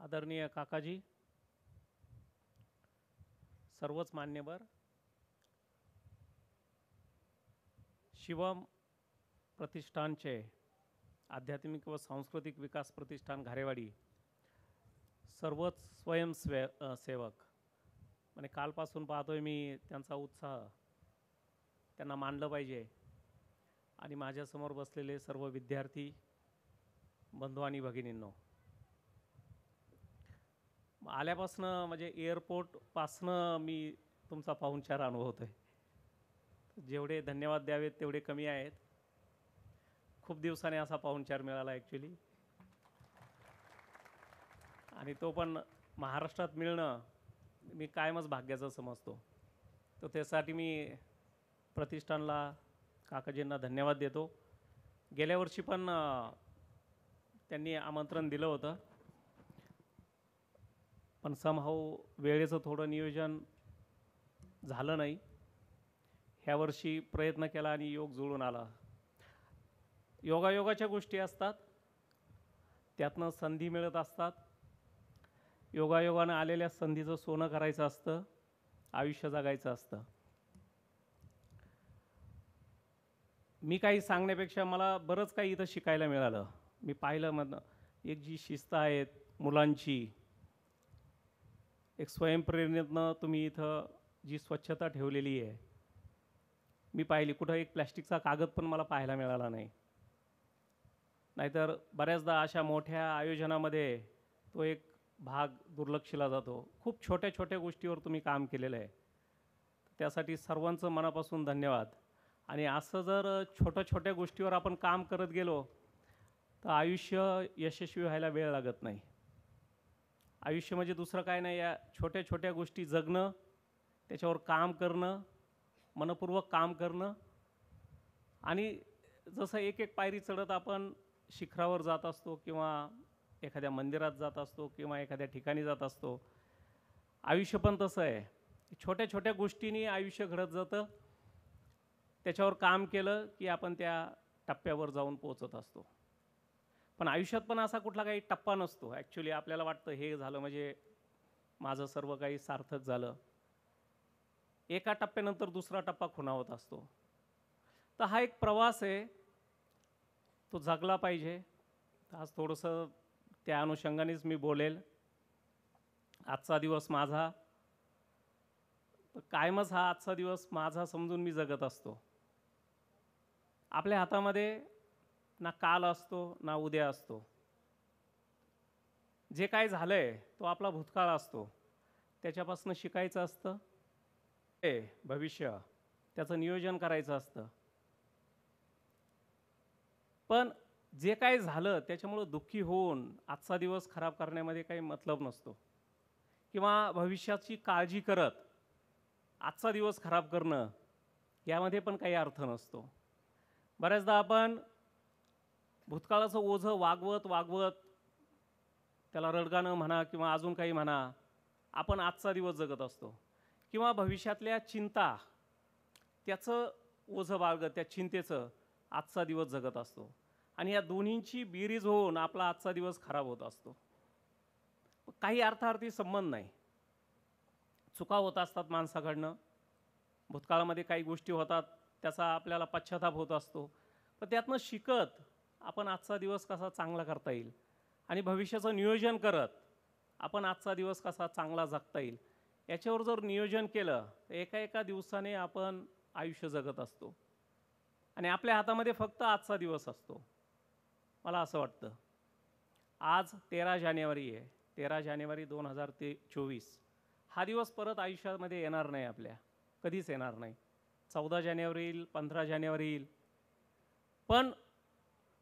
आदरणीय काकाजी, सर्वच मान्यवर, शिवम प्रतिष्ठानचे आध्यात्मिक व सांस्कृतिक विकास प्रतिष्ठान घारेवाडी, सर्वच सेवक म्हणजे कालपासून पाहतोय मी त्यांचा उत्साह, त्यांना मानलं पाहिजे. आणि माझ्यासमोर बसलेले सर्व विद्यार्थी बंधू आणि भगिनींनो, आल्यापासनं म्हणजे एअरपोर्टपासनं मी तुमचा पाहुणचार अनुभवतोय. जेवढे धन्यवाद द्यावेत तेवढे कमी आहेत. खूप दिवसाने असा पाहुणचार मिळाला ॲक्च्युली, आणि तो पण महाराष्ट्रात मिळणं मी कायमच भाग्याचं समजतो. तर त्यासाठी मी प्रतिष्ठानला, काकाजींना धन्यवाद देतो. गेल्या वर्षी पण त्यांनी आमंत्रण दिलं होतं, पण समहाऊ वेळेचं थोडं नियोजन झालं नाही. ह्या वर्षी प्रयत्न केला आणि योग जुळून आला. योगायोगाच्या गोष्टी असतात, त्यातनं संधी मिळत असतात. योगायोगानं आलेल्या संधीचं सोनं करायचं असतं, आयुष्य जगायचं असतं. मी काही सांगण्यापेक्षा मला बरंच काही इथं शिकायला मिळालं. मी पाहिलं मधनं एक जी शिस्त आहे मुलांची, एक स्वयंप्रेरणेतनं तुम्ही इथं जी स्वच्छता ठेवलेली आहे मी पाहिली. कुठं एक प्लॅस्टिकचा कागद पण मला पाहायला मिळाला नाही. नाहीतर बऱ्याचदा अशा मोठ्या आयोजनामध्ये तो एक भाग दुर्लक्षिला जातो. खूप छोट्या छोट्या गोष्टीवर तुम्ही काम केलेलं आहे, त्यासाठी सर्वांचं मनापासून धन्यवाद. आणि असं जर छोट्या छोट्या गोष्टीवर आपण काम करत गेलो तर आयुष्य यशस्वी व्हायला वेळ लागत नाही. आयुष्य म्हणजे दुसरं काय नाही, या छोट्या छोट्या गोष्टी जगणं, त्याच्यावर काम करणं, मनपूर्वक काम करणं. आणि जसं एक एक पायरी चढत आपण शिखरावर जात असतो किंवा एखाद्या मंदिरात जात असतो किंवा एखाद्या ठिकाणी जात असतो, आयुष्य पण तसं आहे. छोट्या छोट्या गोष्टींनी आयुष्य घडत जातं. त्याच्यावर काम केलं की आपण त्या टप्प्यावर जाऊन पोहोचत असतो. पण आयुष्यात पण असा कुठला काही टप्पा नसतो. ॲक्च्युली आपल्याला वाटतं हे झालं म्हणजे माझं सर्व काही सार्थक झालं. एका टप्प्यानंतर दुसरा टप्पा खुणावत असतो. तर हा एक प्रवास आहे, तो जगला पाहिजे. आज थोडंसं त्या अनुषंगानेच मी बोलेल. आजचा दिवस माझा, तर कायमच हा आजचा दिवस माझा समजून मी जगत असतो. आपल्या हातामध्ये ना काल असतो ना उद्या असतो. जे काय झालं आहे तो आपला भूतकाळ असतो, त्याच्यापासून शिकायचं असतं. हे भविष्य, त्याचं नियोजन करायचं असतं. पण जे काय झालं त्याच्यामुळं दुःखी होऊन आजचा दिवस खराब करण्यामध्ये काही मतलब नसतो, किंवा भविष्याची काळजी करत आजचा दिवस खराब करणं यामध्ये पण काही अर्थ नसतो. बऱ्याचदा आपण भूतकाळाचं ओझं वागवत त्याला रडगाणं म्हणा किंवा अजून काही म्हणा, आपण आजचा दिवस जगत असतो. किंवा भविष्यातल्या चिंता, त्याचं ओझं बाळगत त्या चिंतेचं आजचा दिवस जगत असतो. आणि या दोन्हींची बेरीज होऊन आपला आजचा दिवस खराब होत असतो. काही अर्थार्थी संबंध नाही. चुका होत असतात माणसाकडनं, भूतकाळामध्ये काही गोष्टी होतात, त्याचा आपल्याला पश्चाताप होत असतो. पण त्यातनं शिकत आपण आजचा दिवस कसा चांगला करता येईल आणि भविष्याचं नियोजन करत आपण आजचा दिवस कसा चांगला जगता येईल, याच्यावर जर नियोजन केलं तर एका एका दिवसाने आपण आयुष्य जगत असतो. आणि आपल्या हातामध्ये फक्त आजचा दिवस असतो. मला असं वाटतं, आज 13 जानेवारी आहे. 13 जानेवारी 2024 हा दिवस परत आयुष्यामध्ये येणार नाही, आपल्या कधीच येणार नाही. 14 जानेवारी येईल, 15 जानेवारी येईल. पण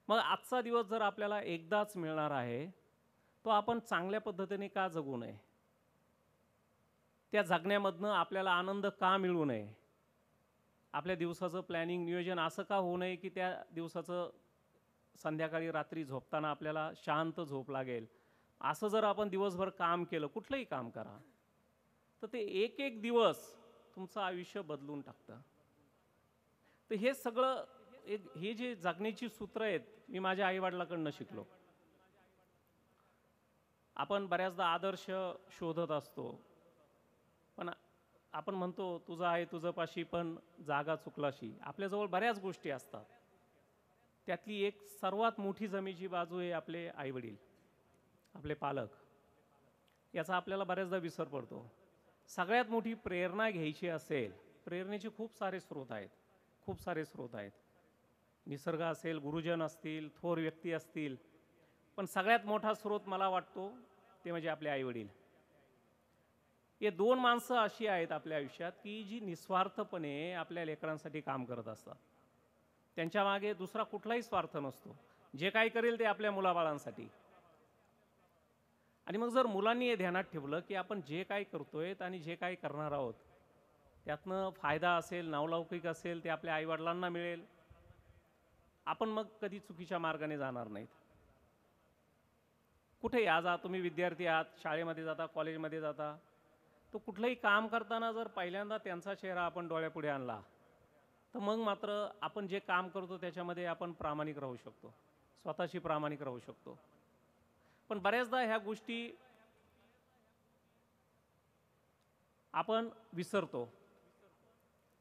मग आजचा दिवस जर आपल्याला एकदाच मिळणार आहे, तो आपण चांगल्या पद्धतीने का जगू नये? त्या जगण्यामधनं आपल्याला आनंद का मिळू नये? आपल्या दिवसाचं प्लॅनिंग, नियोजन असं का होऊ नये की त्या दिवसाचं संध्याकाळी रात्री झोपताना आपल्याला शांत झोप लागेल? असं जर आपण दिवसभर काम केलं, कुठलंही काम करा, तर ते एक एक दिवस तुमचं आयुष्य बदलून टाकतं. तर हे सगळं हे जे जगण्याची सूत्र आहेत, मी माझ्या आईवडिलांकडून शिकलो. आपण बऱ्याचदा आदर्श शोधत असतो, पण आपण म्हणतो तुझं आहे तुझं पाशी पण जागा चुकलाशी. आपल्याजवळ बऱ्याच गोष्टी असतात, त्यातली एक सर्वात मोठी जमेची बाजू आहे आपले आईवडील, आपले पालक. याचा आपल्याला बऱ्याचदा विसर पडतो. सगळ्यात मोठी प्रेरणा घ्यायची असेल, प्रेरणेचे खूप सारे स्रोत आहेत, खूप सारे स्रोत आहेत. निसर्ग असेल, गुरुजन असतील, थोर व्यक्ती असतील, पण सगळ्यात मोठा स्रोत मला वाटतो ते म्हणजे आपले आईवडील. हे दोन माणसं अशी आहेत आपल्या आयुष्यात की जी निस्वार्थपणे आपल्या लेकरांसाठी काम करत असतात. त्यांच्या मागे दुसरा कुठलाही स्वार्थ नसतो. जे काही करेल ते आपल्या मुलाबाळांसाठी. आणि मग जर मुलांनी हे ध्यानात ठेवलं की आपण जे काही करतोय आणि जे काही करणार आहोत त्यातनं फायदा असेल, नावलौकिक असेल, ते आपल्या आईवडिलांना मिळेल, आपण मग कधी चुकीच्या मार्गाने जाणार नाहीत. कुठेही आज तुम्ही विद्यार्थी आहात, शाळेमध्ये जाता, कॉलेजमध्ये जाता, तो कुठलंही काम करताना जर पहिल्यांदा त्यांचा चेहरा आपण डोळ्यापुढे आणला तर मग मात्र आपण जे काम करतो त्याच्यामध्ये आपण प्रामाणिक राहू शकतो, स्वतःशी प्रामाणिक राहू शकतो. पण बऱ्याचदा ह्या गोष्टी आपण विसरतो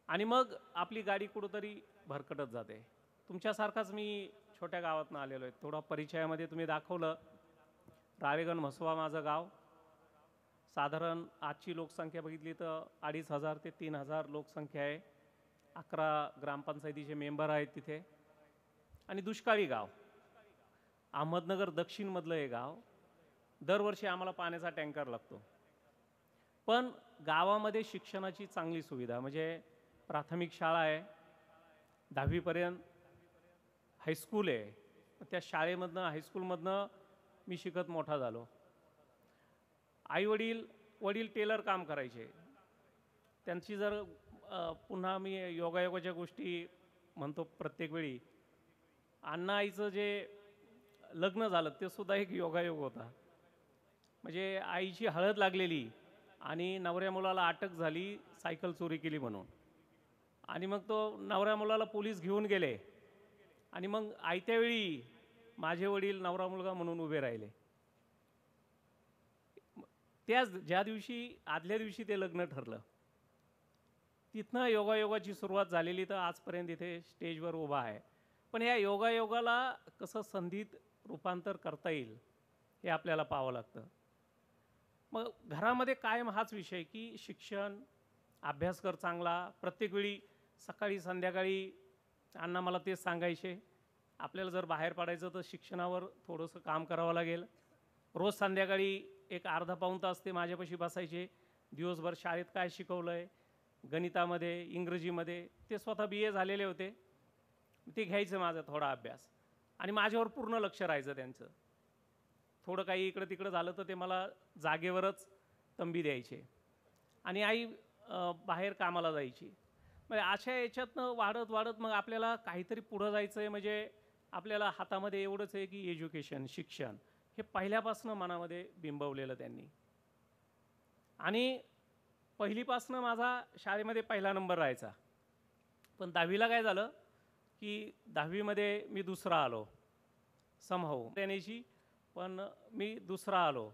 आणि मग आपली गाडी कुठंतरी भरकटत जाते. तुमच्यासारखाच मी छोट्या गावातून आलेलो आहे. थोडा परिचयामध्ये तुम्ही दाखवलं, राळेगण म्हसवा माझं गाव. साधारण आजची लोकसंख्या बघितली तर 2500 ते 3000 लोकसंख्या आहे. 11 ग्रामपंचायतीचे मेंबर आहेत तिथे. आणि दुष्काळी गाव, अहमदनगर दक्षिणमधलं हे गाव. दरवर्षी आम्हाला पाण्याचा टँकर लागतो. पण गावामध्ये शिक्षणाची चांगली सुविधा, म्हणजे प्राथमिक शाळा आहे, 10वीपर्यंत हायस्कूल आहे. त्या शाळेमधनं, हायस्कूलमधनं मी शिकत मोठा झालो. वडील टेलर काम करायचे. त्यांची जर पुन्हा मी योगायोगाच्या गोष्टी म्हणतो प्रत्येक वेळी, अण्णा आईचं जे लग्न झालं ते सुद्धा एक योगायोग होता. म्हणजे आईची हळद लागलेली आणि नवऱ्या मुलाला अटक झाली सायकल चोरी केली म्हणून. आणि मग तो नवऱ्या मुलाला पोलीस घेऊन गेले आणि मग आयत्या वेळी माझे वडील नवरा मुलगा म्हणून उभे राहिले. त्याच ज्या दिवशी आदल्या दिवशी ते लग्न ठरलं, तिथनं योगायोगाची सुरुवात झालेली तर आजपर्यंत इथे स्टेजवर उभा आहे. पण या योगायोगाला कसं संधीत रूपांतर करता येईल हे आपल्याला पाहावं लागतं. मग घरामध्ये कायम हाच विषय की शिक्षण, अभ्यास कर चांगला. प्रत्येक वेळी सकाळी संध्याकाळी अण्णा मला तेच सांगायचे, आपल्याला जर बाहेर पडायचं तर शिक्षणावर थोडंसं काम करावं लागेल. रोज संध्याकाळी एक अर्धा पाऊण तास ते माझ्यापाशी बसायचे. दिवसभर शाळेत काय शिकवलं आहे, गणितामध्ये, इंग्रजीमध्ये, ते स्वतः BA झालेले होते, ते घ्यायचं माझा थोडा अभ्यास आणि माझ्यावर पूर्ण लक्ष राहायचं त्यांचं. थोडं काही इकडं तिकडं झालं तर ते मला जागेवरच तंबी द्यायचे. आणि आई बाहेर कामाला जायची. म्हणजे अशा याच्यातनं वाढत वाढत मग आपल्याला काहीतरी पुढं जायचं आहे, म्हणजे आपल्याला हातामध्ये एवढंच आहे की एज्युकेशन, शिक्षण, हे पहिल्यापासून मनामध्ये बिंबवलेलं त्यांनी. आणि पहिलीपासनं माझा शाळेमध्ये पहिला नंबर राहायचा. पण 10वीला काय झालं की 10वीमध्ये मी दुसरा आलो, समहाऊ देण्याची, पण मी दुसरा आलो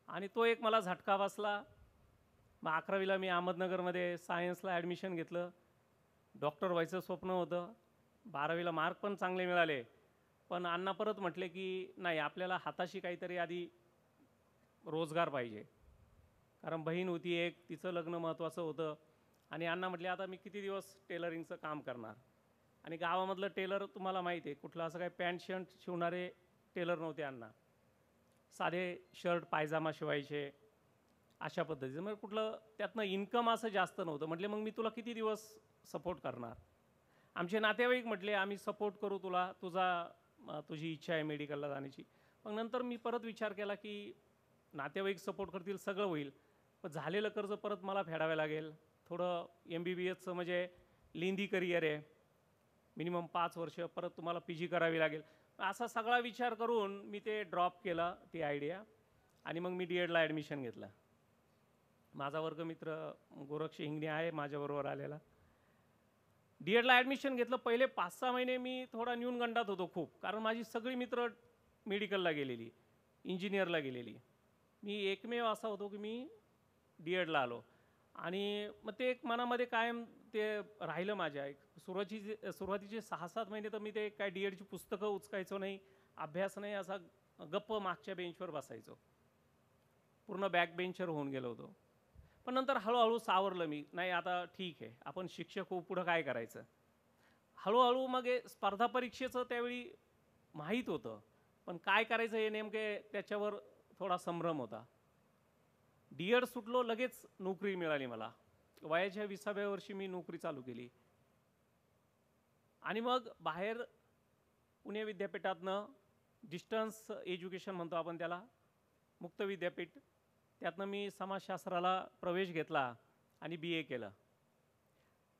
आणि तो एक मला झटका बसला. मग 11वीला मी अहमदनगरमध्ये सायन्सला ॲडमिशन घेतलं. डॉक्टर व्हायचं स्वप्न होतं. 12वीला मार्क पण चांगले मिळाले. पण अण्णा परत म्हटले की नाही, आपल्याला हाताशी काहीतरी आधी रोजगार पाहिजे. कारण बहीण होती एक, तिचं लग्न महत्त्वाचं होतं. आणि अण्णा म्हटले आता मी किती दिवस टेलरिंगचं काम करणार. आणि गावामधलं टेलर तुम्हाला माहिती आहे, कुठलं असं काही पॅन्ट शर्ट शिवणारे टेलर नव्हते अण्णा. साधे शर्ट पायजामा शिवायचे अशा पद्धतीचं. मग कुठलं त्यातनं इन्कम असं जास्त नव्हतं. म्हटले मग मी तुला किती दिवस सपोर्ट करणार. आमचे नातेवाईक म्हटले आम्ही सपोर्ट करू तुला, तुझी इच्छा आहे मेडिकलला जाण्याची. मग नंतर मी परत विचार केला की नातेवाईक सपोर्ट करतील सगळं होईल, पण झालेलं कर्ज परत मला फेडावं लागेल. थोडं MBBSचं म्हणजे लेंदी करिअर आहे, मिनिमम 5 वर्ष, परत तुम्हाला PG करावी लागेल. असा सगळा विचार करून मी ते ड्रॉप केला, ती आयडिया. आणि मग मी DEDला ॲडमिशन घेतलं. माझा वर्गमित्र गोरक्ष हिंगणे आहे माझ्याबरोबर आलेला. DEDला ॲडमिशन घेतलं. पहिले 5-6 महिने मी थोडा न्यूनगंडात होतो खूप, कारण माझी सगळी मित्र मेडिकलला गेलेली, इंजिनियरला गेलेली. मी एकमेव असा होतो की मी डी.एडला आलो आणि मग ते एक मनामध्ये कायम ते राहिलं माझ्या. एक सुरुवातीचे 6-7 महिने तर मी ते काय डी.एडची पुस्तकं उचकायचो नाही, अभ्यास नाही, असा गप्प मागच्या बेंचवर बसायचो. पूर्ण बॅक बेंचर होऊन गेलो होतो. पण नंतर हळूहळू सावरलं मी, नाही आता ठीक आहे, आपण शिक्षक होऊ, पुढं काय करायचं. हळूहळू मग हे स्पर्धा परीक्षेचं त्यावेळी माहीत होतं, पण काय करायचं हे नेमके त्याच्यावर थोडा संभ्रम होता. डी.एड सुटलो, लगेच नोकरी मिळाली मला. वयाच्या 20व्या वर्षी मी नोकरी चालू केली आणि मग बाहेर पुणे विद्यापीठातनं डिस्टन्स एज्युकेशन म्हणतो आपण त्याला, मुक्त विद्यापीठ, त्यातनं मी समाजशास्त्राला प्रवेश घेतला आणि BA केलं.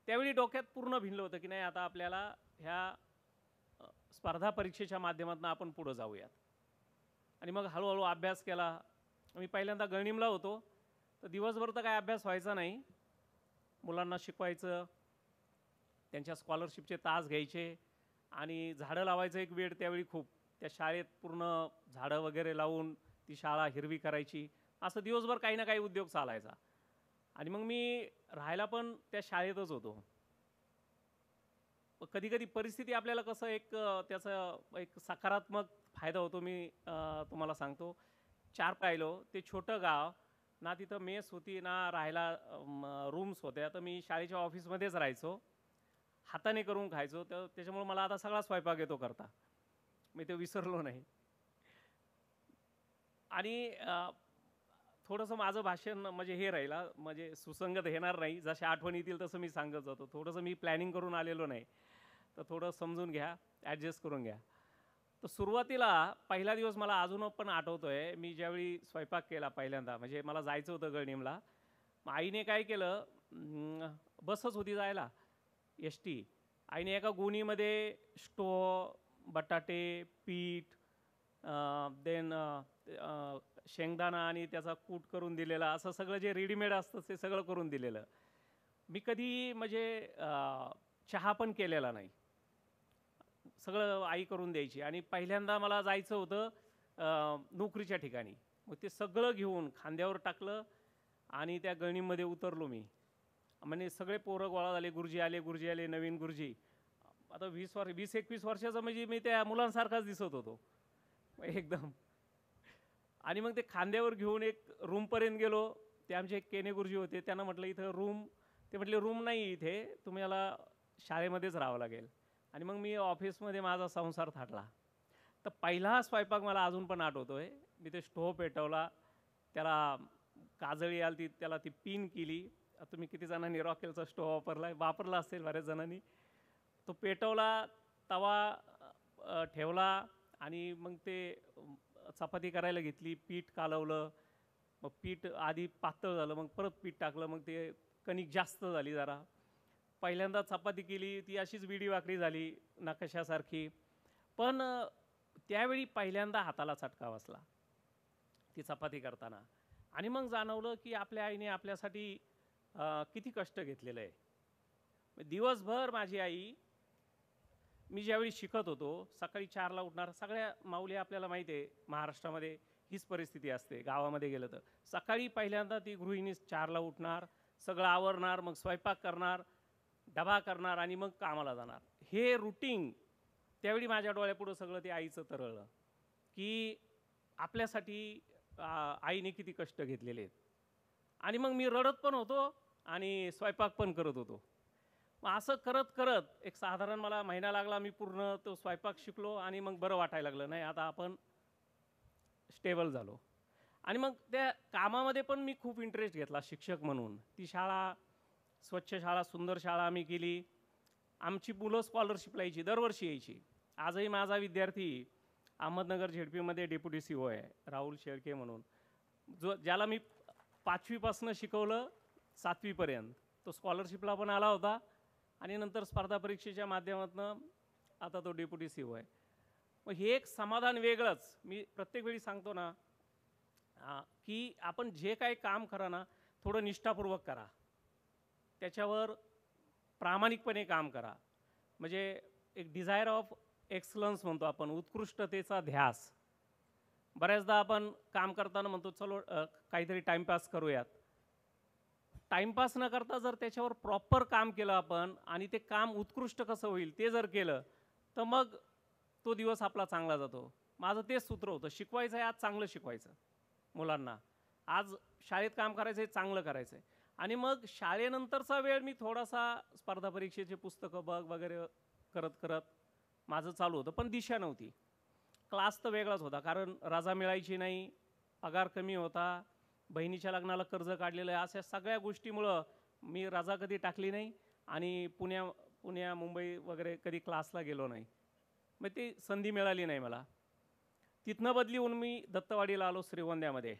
त्यावेळी डोक्यात पूर्ण भिनलं होतं की नाही आता आपल्याला ह्या स्पर्धा परीक्षेच्या माध्यमातून आपण पुढं जाऊयात. आणि मग हळूहळू अभ्यास केला. मी पहिल्यांदा गणिमला होतो, तर दिवसभर तर काय अभ्यास व्हायचा नाही. मुलांना शिकवायचं, त्यांच्या स्कॉलरशिपचे तास घ्यायचे आणि झाडं लावायचं एक वेळ त्यावेळी खूप. त्या शाळेत पूर्ण झाडं वगैरे लावून ती शाळा हिरवी करायची, असं दिवसभर काही ना काही उद्योग चालायचा. आणि मग मी राहायला पण त्या शाळेतच होतो. कधी कधी परिस्थिती आपल्याला कसं त्याचा एक सकारात्मक फायदा होतो. मी तुम्हाला सांगतो, 4 पाहिलो ते छोटं गाव, ना तिथं मेस होती ना राहायला रूम्स होत्या, तर मी शाळेच्या ऑफिसमध्येच राहायचो, हाताने करून खायचो. तर त्याच्यामुळे मला आता सगळा स्वयंपाक येतो करता, मी ते विसरलो नाही. आणि थोडंसं माझं भाषण म्हणजे हे राहिला, म्हणजे सुसंगत येणार नाही, जशा आठवणी येतील तसं मी सांगत जातो. थोडंसं मी प्लॅनिंग करून आलेलो नाही, तर थोडं समजून घ्या, ॲडजस्ट करून घ्या. तर सुरुवातीला पहिला दिवस मला अजून पण आठवतो आहे. मी ज्यावेळी स्वयंपाक केला पहिल्यांदा, म्हणजे मला जायचं होतं गळणीमला, मग आईने काय केलं, बसच होती जायला ST, आईने एका गोणीमध्ये स्टोव, बटाटे, पीठ, देन शेंगदाणा आणि त्याचा कूट करून दिलेला, असं सगळं जे रेडीमेड असतं ते सगळं करून दिलेलं. मी कधी म्हणजे चहा पण केलेला नाही, सगळं आई करून द्यायची. आणि पहिल्यांदा मला जायचं होतं नोकरीच्या ठिकाणी, मग ते सगळं घेऊन खांद्यावर टाकलं आणि त्या गळणीमध्ये उतरलो मी. म्हणजे सगळे पोरं गोळा झाले, गुरुजी आले, नवीन गुरुजी. आता 20-21 वर्षाचा, म्हणजे मी त्या मुलांसारखाच दिसत होतो एकदम. आणि मग ते खांद्यावर घेऊन एक रूमपर्यंत गेलो. ते आमचे एक केने गुरुजी होते, त्यांना म्हटलं इथं रूम, ते म्हटले रूम नाही इथे, तुम्हाला शाळेमध्येच राहावं लागेल. आणि मग मी ऑफिसमध्ये माझा संसार थाटला. तर पहिला स्वयंपाक मला अजून पण आठवतो आहे. मी ते स्टोव पेटवला, त्याला काजळी आली, त्याला ती पिन केली. तुम्ही किती जणांनी रॉकेलचा स्टोव वापरला असेल बऱ्याच जणांनी. तो पेटवला, तवा ठेवला आणि मग ते चपाती करायला घेतली, पीठ कालवलं. मग पीठ आधी पातळ झालं, मग परत पीठ टाकलं, मग ते कणिक जास्त झाली जरा. पहिल्यांदा चपाती केली, ती अशीच विडी वाकडी झाली नकाशासारखी. पण त्यावेळी पहिल्यांदा हाताला चटका बसला ती चपाती करताना. आणि मग जाणवलं की आपल्या आईने आपल्यासाठी किती कष्ट घेतलेलं आहे. दिवसभर माझी आई, मी ज्यावेळी शिकत होतो, सकाळी 4ला उठणार. सगळ्या माऊली आपल्याला माहिती आहे महाराष्ट्रामध्ये हीच परिस्थिती असते. गावामध्ये गेलं तर सकाळी पहिल्यांदा ती गृहिणी 4ला उठणार, सगळं आवरणार, मग स्वयंपाक करणार, डबा करणार आणि मग कामाला जाणार. हे रुटीन त्यावेळी माझ्या डोळ्यापुढं सगळं ते आईचं तरळलं की आपल्यासाठी आईने किती कष्ट घेतलेले आहेत. आणि मग मी रडत पण होतो आणि स्वयंपाक पण करत होतो. मग असं करत करत एक साधारण मला महिना लागला. मी पूर्ण तो स्वयंपाक शिकलो आणि मग बरं वाटायला लागलं, नाही आता आपण स्टेबल झालो. आणि मग त्या कामामध्ये पण मी खूप इंटरेस्ट घेतला शिक्षक म्हणून. ती शाळा, स्वच्छ शाळा, सुंदर शाळा आम्ही केली. आमची मुलं स्कॉलरशिपला यायची, दरवर्षी यायची. आजही माझा विद्यार्थी अहमदनगर ZP डेप्युटी CO आहे, राहुल शेळके म्हणून, ज्याला मी 5वीपासून शिकवलं 7वीपर्यंत. तो स्कॉलरशिपला पण आला होता आणि नंतर स्पर्धा परीक्षेच्या माध्यमातून आता तो डेप्युटी CO आहे. मग हे एक समाधान वेगळंच. मी प्रत्येक वेळी सांगतो ना की आपण जे काही काम करा ना, थोडं निष्ठापूर्वक करा, त्याच्यावर प्रामाणिकपणे काम करा. म्हणजे एक डिझायर ऑफ एक्सलन्स म्हणतो आपण, उत्कृष्टतेचा ध्यास. बऱ्याचदा आपण काम करताना म्हणतो चलो काहीतरी टाईमपास करूयात. टाईमपास न करता जर त्याच्यावर प्रॉपर काम केलं आपण आणि ते काम उत्कृष्ट कसं होईल ते जर केलं तर मग तो दिवस आपला चांगला जातो. माझं तेच सूत्र होतं, शिकवायचं आहे आज, चांगलं शिकवायचं मुलांना. आज शाळेत काम करायचं आहे, चांगलं करायचं आहे. आणि मग शाळेनंतरचा वेळ मी थोडासा स्पर्धा परीक्षेचे पुस्तकं बघ वगैरे करत करत माझं चालू होतं, पण दिशा नव्हती. क्लास तर वेगळाच होता, कारण रजा मिळायची नाही, पगार कमी होता, बहिणीच्या लग्नाला कर्ज काढलेलं आहे, अशा सगळ्या गोष्टीमुळं मी रजा कधी टाकली नाही आणि पुण्या मुंबई वगैरे कधी क्लासला गेलो नाही. मग ती संधी मिळाली नाही मला. तिथनं बदली होऊन मी दत्तवाडीला आलो श्रीगोंद्यामध्ये.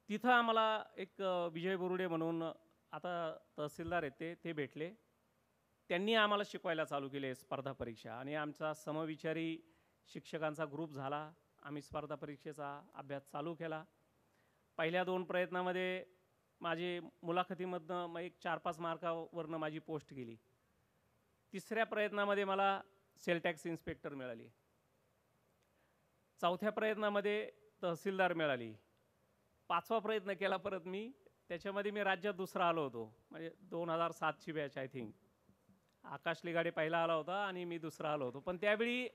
तिथं आम्हाला एक विजय बोरुडे म्हणून आता तहसीलदार आहेत ते भेटले. त्यांनी आम्हाला शिकवायला चालू केले स्पर्धा परीक्षा आणि आमचा समविचारी शिक्षकांचा ग्रुप झाला. आम्ही स्पर्धा परीक्षेचा अभ्यास चालू केला. पहिल्या 2 प्रयत्नामध्ये माझी मुलाखतीमधनं मग एक 4-5 मार्कावरनं माझी पोस्ट गेली. 3ऱ्या प्रयत्नामध्ये मला सेल टॅक्स इन्स्पेक्टर मिळाली. 4थ्या प्रयत्नामध्ये तहसीलदार मिळाली. 5वा प्रयत्न केला परत मी, त्याच्यामध्ये मी राज्यात दुसरा आलो होतो. म्हणजे 2007ची बॅच आय थिंक. आकाश लिगाडे पहिला आला होता आणि मी दुसरा आलो होतो. पण त्यावेळी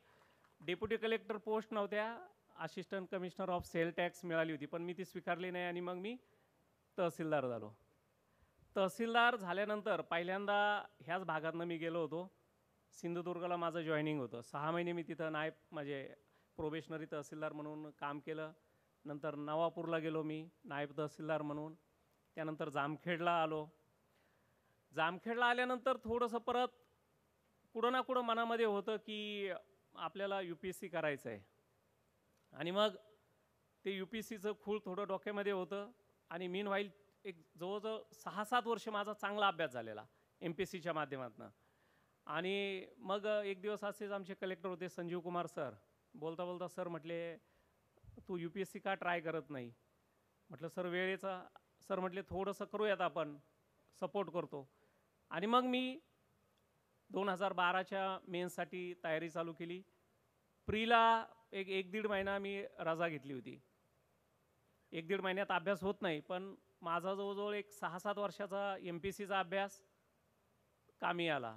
डेप्युटी कलेक्टर पोस्ट नव्हत्या, assistant commissioner of sale tax मिळाली होती, पण मी ती स्वीकारली नाही आणि मग मी तहसीलदार झालो. तहसीलदार झाल्यानंतर पहिल्यांदा ह्याच भागातनं मी गेलो होतो. सिंधुदुर्गला माझं जॉईनिंग होतं. 6 महिने मी तिथं नायब म्हणजे प्रोबेशनरी तहसीलदार म्हणून काम केलं. नंतर नवापूरला गेलो मी नायब तहसीलदार म्हणून. त्यानंतर जामखेडला आलो. जामखेडला आल्यानंतर थोडंसं परत कुठं ना कुठं मनामध्ये होतं की आपल्याला UPSC करायचं आहे. आणि मग ते UPSCचं खूळ थोडं डोक्यामध्ये होतं. आणि मीनवाईल एक जवळजवळ 6-7 वर्ष माझा चांगला अभ्यास झालेला MPSCच्या माध्यमातून. आणि मग एक दिवस असेच आमचे कलेक्टर होते संजीव कुमार सर. बोलता बोलता सर म्हटले, तू UPSC का ट्राय करत नाही? म्हटलं सर वेळेचा. सर म्हटले थोडंसं करूयात आपण, सपोर्ट करतो. आणि मग मी 2012च्या मेन्ससाठी तयारी चालू केली. प्रीला एक 1-1.5 महिना मी रजा घेतली होती. 1-1.5 महिन्यात अभ्यास होत नाही, पण माझा जवळजवळ एक 6-7 वर्षाचा MPSCचा अभ्यास कामी आला.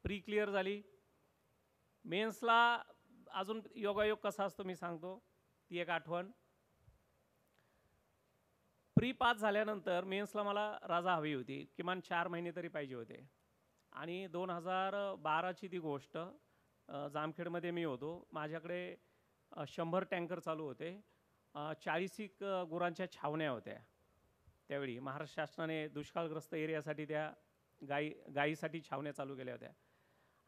प्री क्लिअर झाली. मेन्सला अजून योगायोग कसा असतो मी सांगतो, ती एक आठवण. प्री पास झाल्यानंतर मेन्सला मला रजा हवी होती, किमान 4 महिने तरी पाहिजे होते. आणि 2012ची ती गोष्ट, जामखेडमध्ये मी होतो. माझ्याकडे 100 टँकर चालू होते. 40 गुरांच्या छावण्या होत्या. त्यावेळी महाराष्ट्र शासनाने दुष्काळग्रस्त एरियासाठी त्या गायीसाठी छावण्या चालू केल्या होत्या.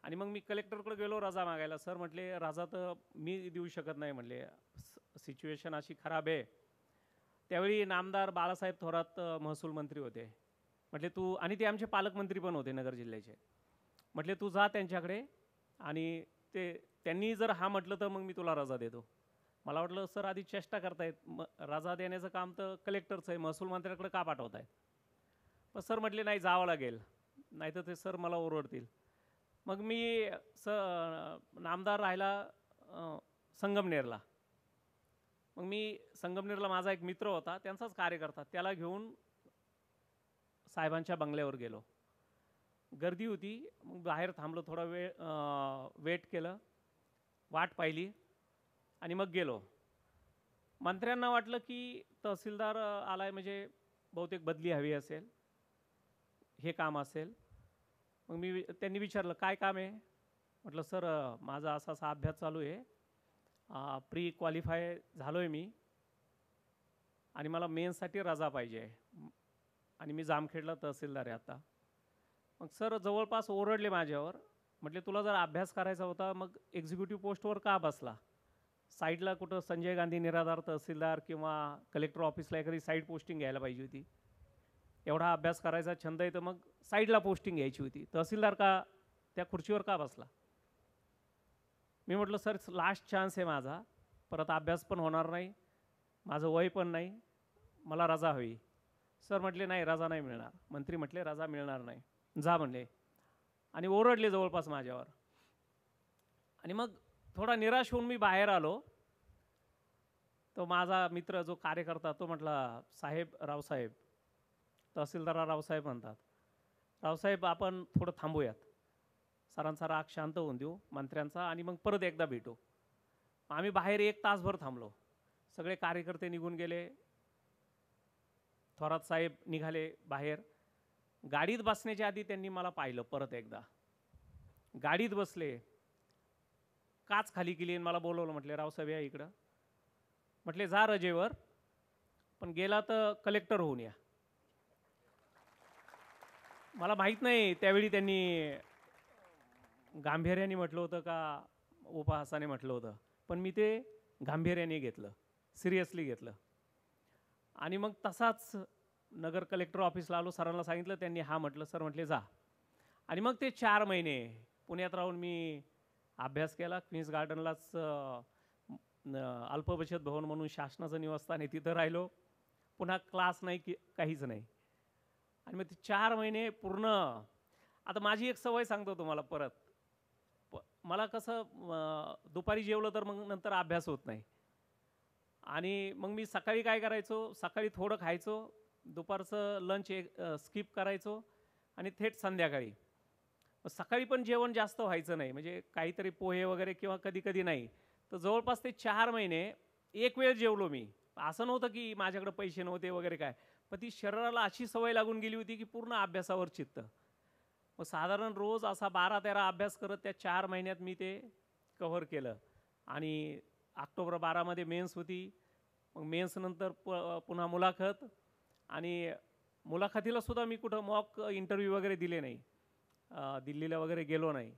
आणि मग मी कलेक्टरकडे गेलो रजा मागायला. सर म्हटले रजा तर मी देऊ शकत नाही म्हटले, सिच्युएशन अशी खराब आहे. त्यावेळी नामदार बाळासाहेब थोरात महसूल मंत्री होते. म्हटले तू, आणि ते आमचे पालकमंत्री पण होते नगर जिल्ह्याचे. म्हटले तू जा त्यांच्याकडे आणि त्यांनी जर हा म्हटलं तर मग मी तुला रजा देतो. मला वाटलं सर आधी चेष्टा करतायत, रजा देण्याचं काम तर कलेक्टरचं आहे, महसूल मंत्र्याकडे का पाठवतायत? पण सर म्हटले नाही जावं लागेल, नाही तर ते सर मला ओरडतील. मग मी नामदार राहिला संगमनेरला. मग मी संगमनेरला माझा एक मित्र होता, त्यांचाच कार्यकर्ता, त्याला घेऊन साहेबांच्या बंगल्यावर गेलो. गर्दी होती. मग बाहेर थांबलो, थोडा वेळ वेट केलं, वाट पाहिली आणि मग गेलो. मंत्र्यांना वाटलं की तहसीलदार आलाय म्हणजे बहुतेक बदली हवी असेल, हे काम असेल. मग त्यांनी विचारलं काय काम आहे? म्हटलं सर माझा असा असा अभ्यास चालू आहे, प्री क्वालिफाय झालो आहे मी आणि मला मेन्ससाठी रजा पाहिजे आहे आणि मी जामखेडला तहसीलदार आहे आता. मग सर जवळपास ओरडले माझ्यावर. म्हटले तुला जर अभ्यास करायचा होता मग एक्झिक्युटिव्ह पोस्टवर का बसला? साईडला कुठं संजय गांधी निराधार तहसीलदार किंवा कलेक्टर ऑफिसला एखादी साईड पोस्टिंग घ्यायला पाहिजे होती. एवढा अभ्यास करायचा छंद आहे तर मग साईडला पोस्टिंग घ्यायची होती. तहसीलदार का त्या खुर्चीवर का बसला? मी म्हटलं सर लास्ट चान्स आहे माझा, परत अभ्यास पण होणार नाही, माझं वय पण नाही, मला रजा हवी. सर म्हटले नाही रजा नाही मिळणार. मंत्री म्हटले रजा मिळणार नाही, जा म्हणले आणि ओरडले जवळपास माझ्यावर. आणि मग थोडा निराश होऊन मी बाहेर आलो तो माझा मित्र जो कार्यकर्ता तो म्हटला, साहेब रावसाहेब, तहसीलदार रावसाहेब म्हणतात, रावसाहेब आपण थोडं थांबूयात, सरांचा राग शांत होऊन देऊ मंत्र्यांचा आणि मग परत एकदा भेटू. आम्ही बाहेर 1 तासभर थांबलो. सगळे कार्यकर्ते निघून गेले. थोरात साहेब निघाले बाहेर. गाडीत बसण्याच्या आधी त्यांनी मला पाहिलं परत एकदा. गाडीत बसले, काच खाली केली आणि मला बोलवलं. म्हटले, रावसाहेब या इकडं. म्हटले, जा रजेवर, पण गेला तर कलेक्टर होऊन या. मला माहीत नाही त्यावेळी त्यांनी गांभीर्याने म्हटलं होतं का उपहासाने म्हटलं होतं, पण मी ते गांभीर्याने घेतलं, सिरियसली घेतलं. आणि मग तसाच नगर कलेक्टर ऑफिसला आलो. सरांना सांगितलं. त्यांनी हा म्हटलं. सर म्हटले जा. आणि मग ते 4 महिने पुण्यात राहून मी अभ्यास केला. क्वीन्स गार्डनलाच अल्पबचत भवन म्हणून शासनाचं निवासस्थान आहे, तिथं राहिलो. पुन्हा क्लास नाही की काहीच नाही. आणि मग ते 4 महिने पूर्ण. आता माझी एक सवय सांगतो तुम्हाला परत. मला कसं दुपारी जेवलं तर मग नंतर अभ्यास होत नाही. आणि मग मी सकाळी काय करायचो, सकाळी थोडं खायचो, दुपारचं लंच स्किप करायचो आणि थेट संध्याकाळी. सकाळी पण जेवण जास्त व्हायचं नाही, म्हणजे काहीतरी पोहे वगैरे किंवा कधी कधी नाही. तर जवळपास ते 4 महिने एक वेळ जेवलो मी. असं नव्हतं की माझ्याकडे पैसे नव्हते वगैरे काय, पण ती शरीराला अशी सवय लागून गेली होती की पूर्ण अभ्यासावर चित्त. मग साधारण रोज असा 12-13 अभ्यास करत त्या 4 महिन्यात मी ते कव्हर केलं. आणि ऑक्टोबर 12मध्ये मेन्स होती. मग मेन्सनंतर पुन्हा मुलाखत. आणि मुलाखतीला सुद्धा मी कुठं मॉक इंटरव्ह्यू वगैरे दिले नाही, दिल्लीला वगैरे गेलो नाही.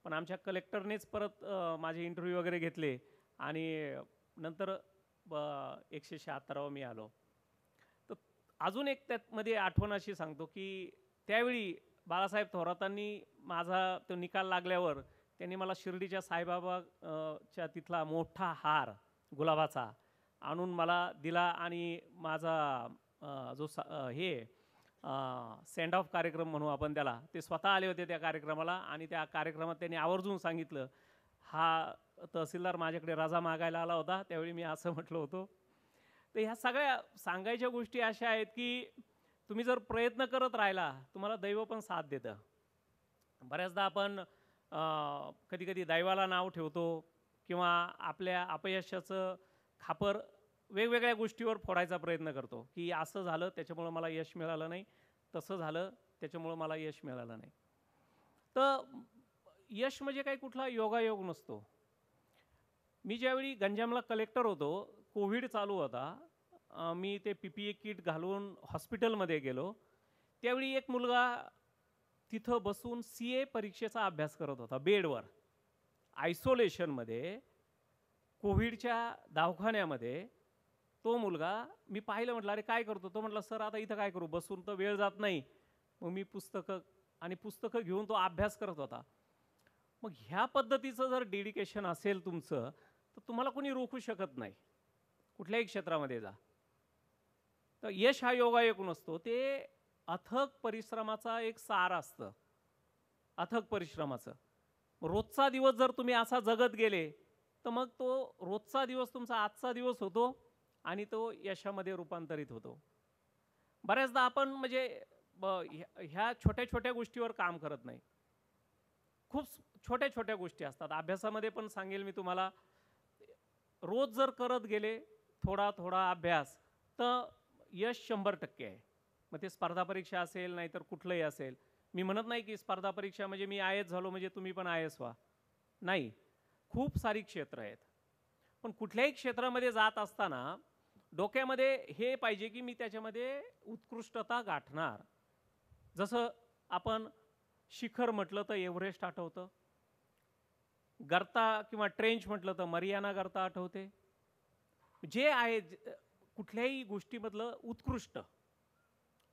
पण आमच्या कलेक्टरनेच परत माझे इंटरव्ह्यू वगैरे घेतले आणि नंतर 176वा मी आलो. तर अजून एक त्यामध्ये आठवण अशी सांगतो की त्यावेळी बाळासाहेब थोरातांनी माझा तो निकाल लागल्यावर त्यांनी मला शिर्डीच्या साईबाबा च्या तिथला मोठा हार गुलाबाचा आणून मला दिला. आणि माझा जो हे सेंड ऑफ कार्यक्रम म्हणू आपण त्याला, ते स्वतः आले होते त्या कार्यक्रमाला. आणि त्या कार्यक्रमात त्यांनी आवर्जून सांगितलं, हा तहसीलदार माझ्याकडे रजा मागायला आला होता, त्यावेळी मी असं म्हटलं होतं. तर ह्या सगळ्या सांगायच्या गोष्टी अशा आहेत की तुम्ही जर प्रयत्न करत राहिला, तुम्हाला दैव पण साथ देतं. बऱ्याचदा आपण कधी कधी दैवाला नाव ठेवतो किंवा आपल्या अपयशाचं खापर वेगवेगळ्या गोष्टीवर फोडायचा प्रयत्न करतो की असं झालं त्याच्यामुळं मला यश मिळालं नाही, तसं झालं त्याच्यामुळं मला यश मिळालं नाही. तर यश म्हणजे काही कुठला योगायोग नसतो. मी ज्यावेळी गंजामला कलेक्टर होतो, कोविड चालू होता, मी ते PPE किट घालून हॉस्पिटलमध्ये गेलो. त्यावेळी एक मुलगा तिथं बसून CA परीक्षेचा अभ्यास करत होता बेडवर, आयसोलेशनमध्ये, कोविडच्या दवाखान्यामध्ये. तो मुलगा मी पाहिलं. म्हटलं, अरे काय करतो? तो म्हटला, सर आता इथं काय करू, बसून तर वेळ जात नाही. मग मी पुस्तकं घेऊन तो अभ्यास करत होता. मग ह्या पद्धतीचं जर डेडिकेशन असेल तुमचं, तर तुम्हाला कोणी रोखू शकत नाही, कुठल्याही क्षेत्रामध्ये जा. तर यश हा योगायोग नसतो, ते अथक परिश्रमाचा एक सार असतं, अथक परिश्रमाचं. रोजचा दिवस जर तुम्ही असा जगत गेले, तर मग तो रोजचा दिवस तुमचा आजचा दिवस होतो आणि तो यशामध्ये रूपांतरित होतो. बऱ्याचदा आपण म्हणजे ह्या छोट्या छोट्या गोष्टीवर काम करत नाही. खूप छोट्या छोट्या गोष्टी असतात. अभ्यासामध्ये पण सांगेल मी तुम्हाला, रोज जर करत गेले थोडा थोडा अभ्यास, तर यश 100% आहे. मग ते स्पर्धा परीक्षा असेल नाहीतर कुठलंही असेल. मी म्हणत नाही की स्पर्धा परीक्षा म्हणजे मी IAS झालो म्हणजे तुम्ही पण IAS व्हा, नाही. खूप सारी क्षेत्र आहेत. पण कुठल्याही क्षेत्रामध्ये जात असताना डोक्यामध्ये हे पाहिजे की मी त्याच्यामध्ये उत्कृष्टता गाठणार. जसं आपण शिखर म्हटलं तर एव्हरेस्ट आठवतं, गर्ता किंवा ट्रेंच म्हटलं तर मरियाना गर्ता आठवते. जे आहे कुठल्याही गोष्टीमधलं उत्कृष्ट.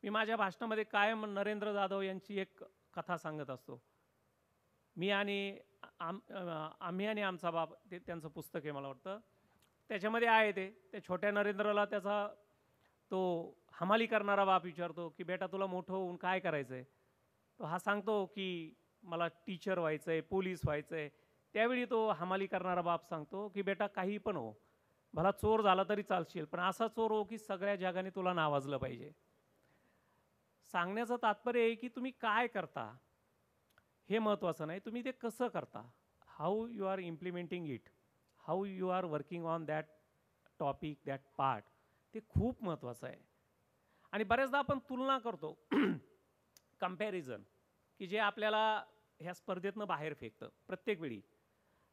मी माझ्या भाषणामध्ये कायम नरेंद्र जाधव यांची एक कथा सांगत असतो. आम्ही आणि आमचा बाप, ते त्यांचं पुस्तक आहे मला वाटतं, त्याच्यामध्ये आहे ते. त्या छोट्या नरेंद्रला त्याचा तो हमाली करणारा बाप विचारतो की बेटा तुला मोठं होऊन काय करायचं आहे? तो हा सांगतो की मला टीचर व्हायचं आहे, पोलीस व्हायचं आहे. त्यावेळी तो हमाली करणारा बाप सांगतो की बेटा काही पण हो, भला चोर झाला तरी चालशील, पण असा चोर हो की सगळ्या जगाने तुला नावाजलं पाहिजे. सांगण्याचं तात्पर्य आहे की तुम्ही काय करता हे महत्त्वाचं नाही, तुम्ही ते कसं करता, how you are implementing it, how you are working on that topic, that part, ते खूप महत्त्वाचं आहे. आणि बऱ्याचदा आपण तुलना करतो कंपॅरिझन, की जे आपल्याला ह्या स्पर्धेतनं बाहेर फेकतं. प्रत्येक वेळी